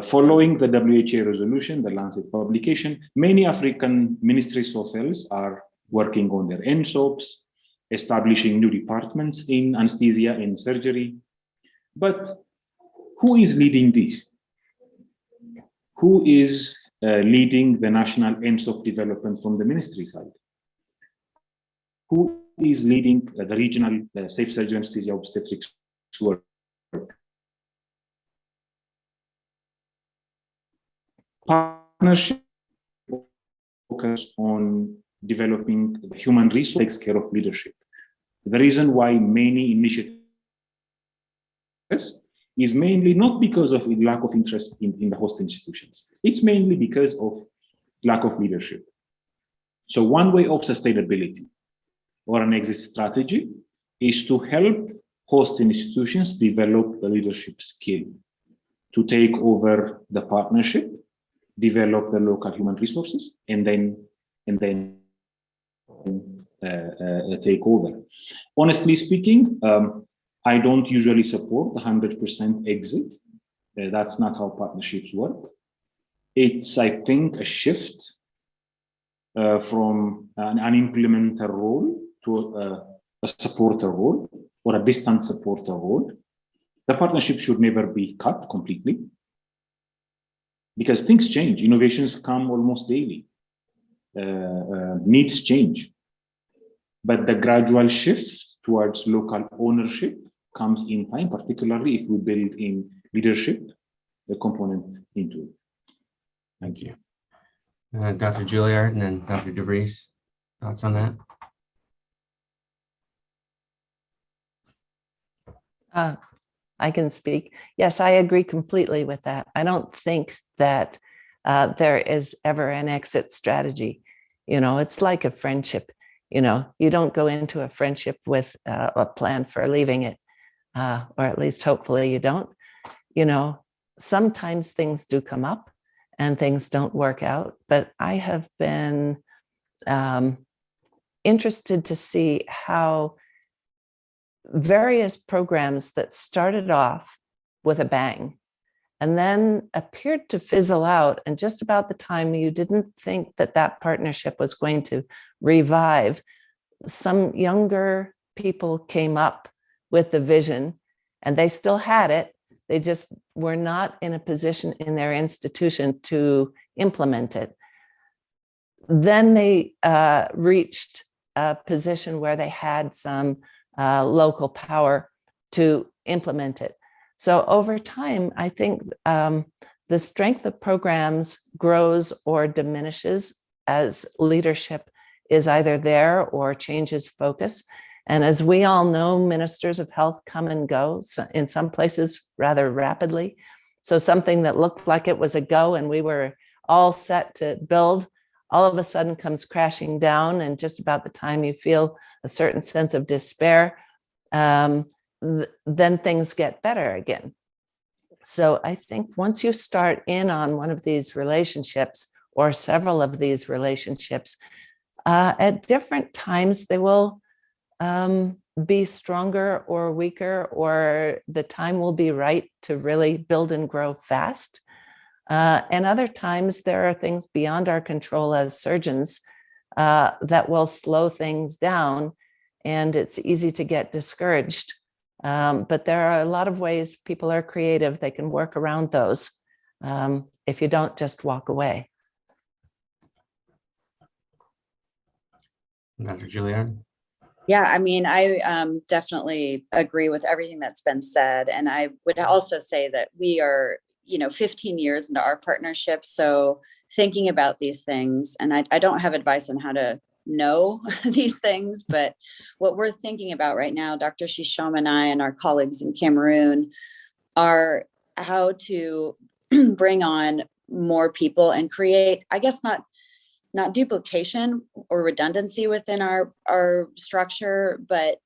Following the WHO resolution, the Lancet publication, many African ministries of health are working on their NSOPs, establishing new departments in anesthesia and surgery. But who is leading this? Who is leading the national NSOP development from the ministry side? Who is leading the regional safe surgery anesthesia obstetrics work? Partnership focus on developing the human resource takes care of leadership. The reason why many initiatives is mainly not because of lack of interest in the host institutions. It's mainly because of lack of leadership. So one way of sustainability or an exit strategy is to help host institutions develop the leadership skill to take over the partnership, develop the local human resources, and then take over. Honestly speaking, I don't usually support the 100% exit. That's not how partnerships work. It's, I think, a shift from an implementer role to a supporter role or a distant supporter role. The partnership should never be cut completely because things change. Innovations come almost daily. Needs change. But the gradual shift towards local ownership comes in time, particularly if we build in leadership, the component into it. Thank you. Dr. Juliard and then Dr. deVries, thoughts on that? I can speak. Yes, I agree completely with that. I don't think that there is ever an exit strategy. You know, it's like a friendship. You know, you don't go into a friendship with a plan for leaving it, or at least hopefully you don't. You know, sometimes things do come up and things don't work out, but I have been interested to see how various programs that started off with a bang and then appeared to fizzle out, and just about the time you didn't think that that partnership was going to revive, some younger people came up with the vision and they still had it. They just were not in a position in their institution to implement it. Then they reached a position where they had some local power to implement it. So over time, I think the strength of programs grows or diminishes as leadership is either there or changes focus. And as we all know, ministers of health come and go, so in some places rather rapidly. So something that looked like it was a go and we were all set to build, all of a sudden comes crashing down. And just about the time you feel a certain sense of despair, then things get better again. So I think once you start in on one of these relationships or several of these relationships, at different times they will be stronger or weaker, or the time will be right to really build and grow fast. And other times there are things beyond our control as surgeons that will slow things down, and it's easy to get discouraged. But there are a lot of ways people are creative. They can work around those if you don't just walk away. Dr. Juliard? Yeah, I mean, I definitely agree with everything that's been said. And I would also say that we are, 15 years into our partnership. So thinking about these things, and I don't have advice on how to know these things, but what we're thinking about right now, Dr. Shishom and I and our colleagues in Cameroon, are how to bring on more people and create, I guess, not duplication or redundancy within our structure, but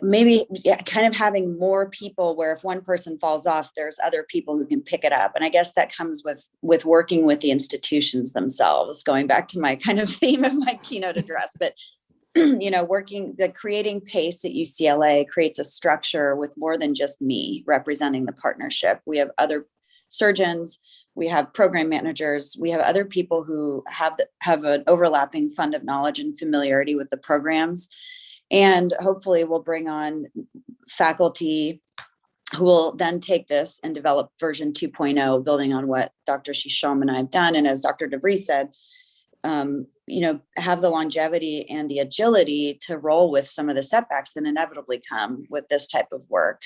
maybe kind of having more people where if one person falls off, there's other people who can pick it up. And I guess that comes with working with the institutions themselves, going back to my kind of theme of my keynote address. But creating PACE at UCLA creates a structure with more than just me representing the partnership. We have other surgeons, we have program managers, we have other people who have an overlapping fund of knowledge and familiarity with the programs. And hopefully we'll bring on faculty who will then take this and develop version 2.0, building on what Dr. Shishom and I have done. And as Dr. deVries said, have the longevity and the agility to roll with some of the setbacks that inevitably come with this type of work.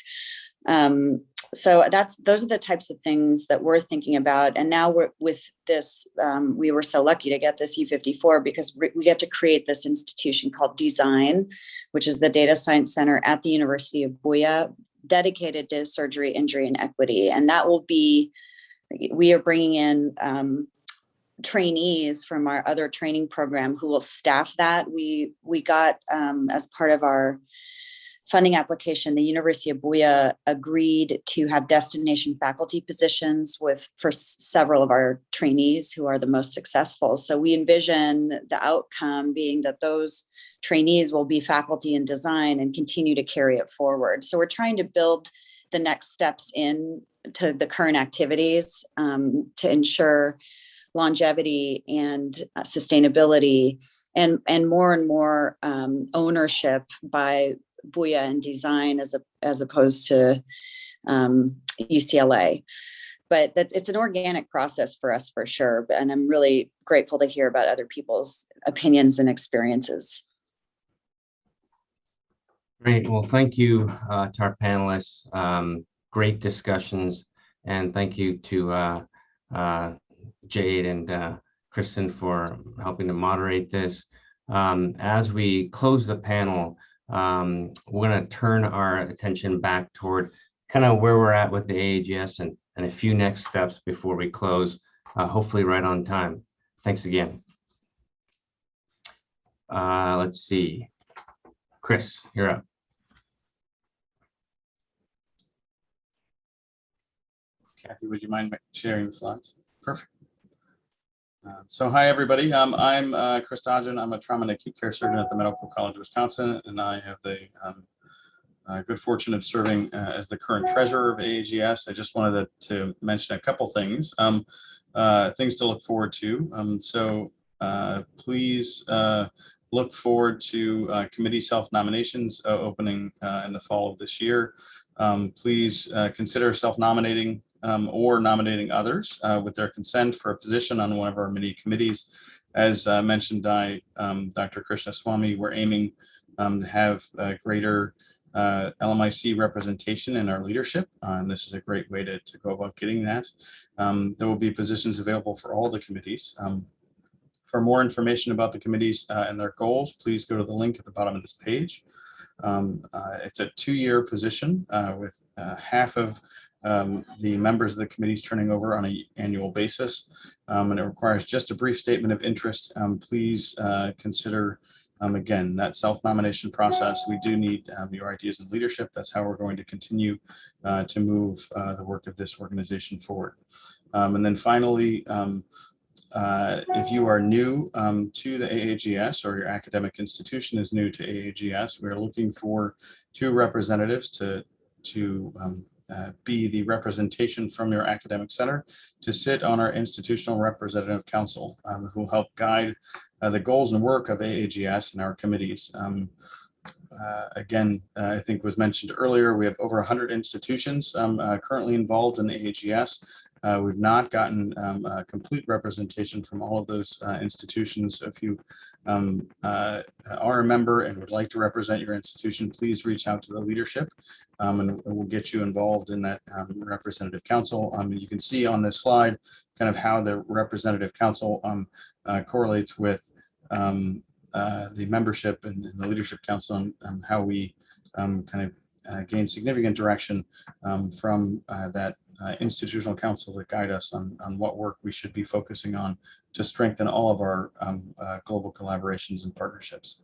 So those are the types of things that we're thinking about. And now with this, we were so lucky to get this U54 because we get to create this institution called Design, which is the Data Science Center at the University of Buea, dedicated to surgery, injury, and equity. And that will be, we are bringing in trainees from our other training program who will staff that. We got, as part of our funding application, the University of Buea agreed to have destination faculty positions for several of our trainees who are the most successful. So we envision the outcome being that those trainees will be faculty in design and continue to carry it forward. So we're trying to build the next steps in to the current activities to ensure longevity and sustainability and more ownership by Buea and Design as opposed to UCLA. But it's an organic process for us for sure. And I'm really grateful to hear about other people's opinions and experiences. Great. Well, thank you to our panelists. Great discussions. And thank you to Jade and Kristin for helping to moderate this. As we close the panel, we're going to turn our attention back toward kind of where we're at with the AAGS and a few next steps before we close, hopefully right on time. Thanks again. Let's see. Chris, you're up. Kathy, would you mind sharing the slides? Perfect. So hi, everybody. I'm Chris Dodgen. I'm a trauma and acute care surgeon at the Medical College of Wisconsin, and I have the good fortune of serving as the current treasurer of AAGS. I just wanted to mention a couple things, things to look forward to. Please look forward to committee self-nominations opening in the fall of this year. Please consider self-nominating or nominating others with their consent for a position on one of our many committees. As mentioned by Dr. Krishnaswami, we're aiming to have greater LMIC representation in our leadership, and this is a great way to go about getting that. There will be positions available for all the committees. For more information about the committees and their goals, please go to the link at the bottom of this page. It's a 2-year position with half of the members of the committees turning over on an annual basis, and it requires just a brief statement of interest. Please consider, again, that self-nomination process. We do need your ideas and leadership. That's how we're going to continue to move the work of this organization forward. And then finally, if you are new to the AAGS, or your academic institution is new to AAGS, we're looking for 2 representatives to be the representation from your academic center to sit on our institutional representative council, who will help guide the goals and work of AAGS and our committees. Again, I think was mentioned earlier, we have over 100 institutions currently involved in AAGS. We've not gotten a complete representation from all of those institutions. So if you are a member and would like to represent your institution, please reach out to the leadership, and we'll get you involved in that representative council. You can see on this slide kind of how the representative council correlates with the membership and the leadership council, and how we kind of gain significant direction from that institutional council to guide us on what work we should be focusing on to strengthen all of our global collaborations and partnerships.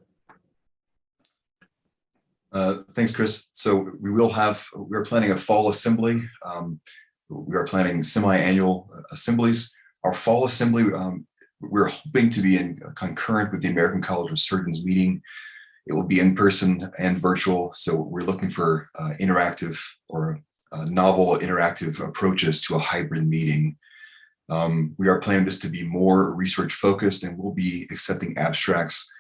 Thanks, Chris. So we're planning a fall assembly. We are planning semi-annual assemblies. Our fall assembly, we're hoping to be concurrent with the American College of Surgeons meeting. It will be in person and virtual. So we're looking for interactive or novel interactive approaches to a hybrid meeting. We are planning this to be more research focused, and we'll be accepting abstracts.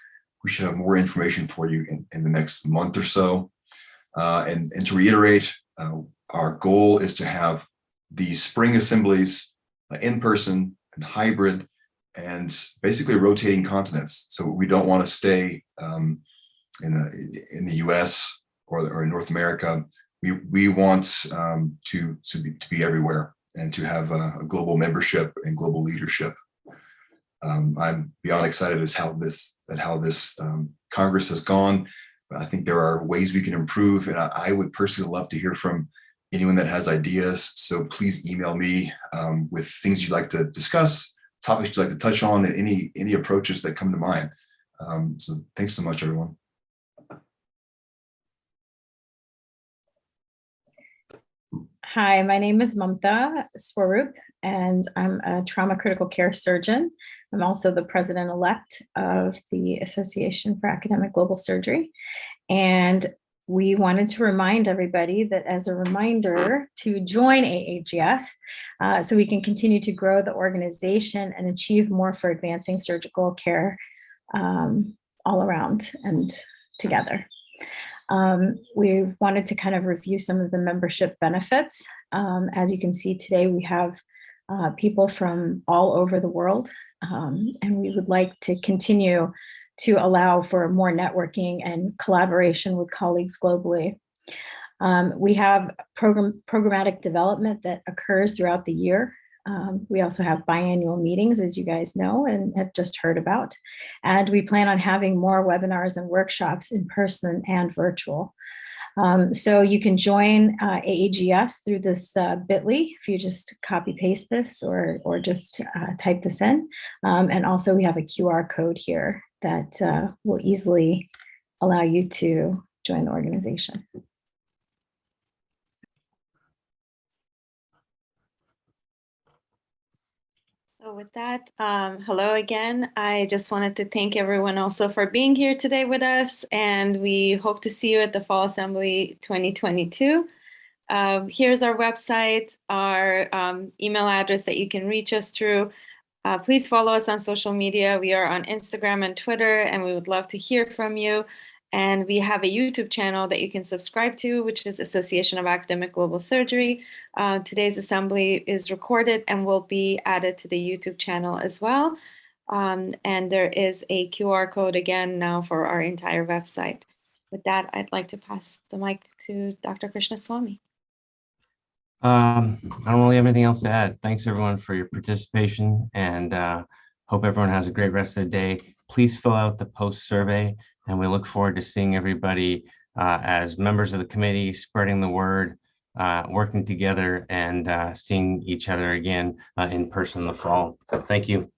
We should have more information for you in the next month or so. And to reiterate, our goal is to have these spring assemblies in person and hybrid, and basically rotating continents. So we don't want to stay in the US or in North America. We want to be everywhere and to have a global membership and global leadership. I'm beyond excited as how this Congress has gone. I think there are ways we can improve, and I would personally love to hear from anyone that has ideas. So please email me with things you'd like to discuss, topics you'd like to touch on, and any approaches that come to mind. So thanks so much, everyone. Hi, my name is Mamta Swaroop, and I'm a trauma critical care surgeon. I'm also the president-elect of the Association for Academic Global Surgery. And we wanted to remind everybody that as a reminder to join AAGS so we can continue to grow the organization and achieve more for advancing surgical care all around and together. We wanted to kind of review some of the membership benefits. As you can see today, we have people from all over the world, and we would like to continue to allow for more networking and collaboration with colleagues globally. We have programmatic development that occurs throughout the year. We also have biannual meetings, as you guys know and have just heard about. And we plan on having more webinars and workshops in person and virtual. So you can join AAGS through this bit.ly if you just copy paste this or just type this in. And also we have a QR code here that will easily allow you to join the organization. So with that, hello again. I just wanted to thank everyone also for being here today with us, and we hope to see you at the Fall Assembly 2022. Here's our website, our email address that you can reach us through. Please follow us on social media. We are on Instagram and Twitter, and we would love to hear from you. And we have a YouTube channel that you can subscribe to, which is Association of Academic Global Surgery. Today's assembly is recorded and will be added to the YouTube channel as well. And there is a QR code again now for our entire website. With that, I'd like to pass the mic to Dr. Krishnaswami. I don't really have anything else to add. Thanks everyone for your participation, and Hope everyone has a great rest of the day. Please fill out the post survey, and we look forward to seeing everybody as members of the committee, spreading the word, working together, and seeing each other again in person in the fall. Thank you.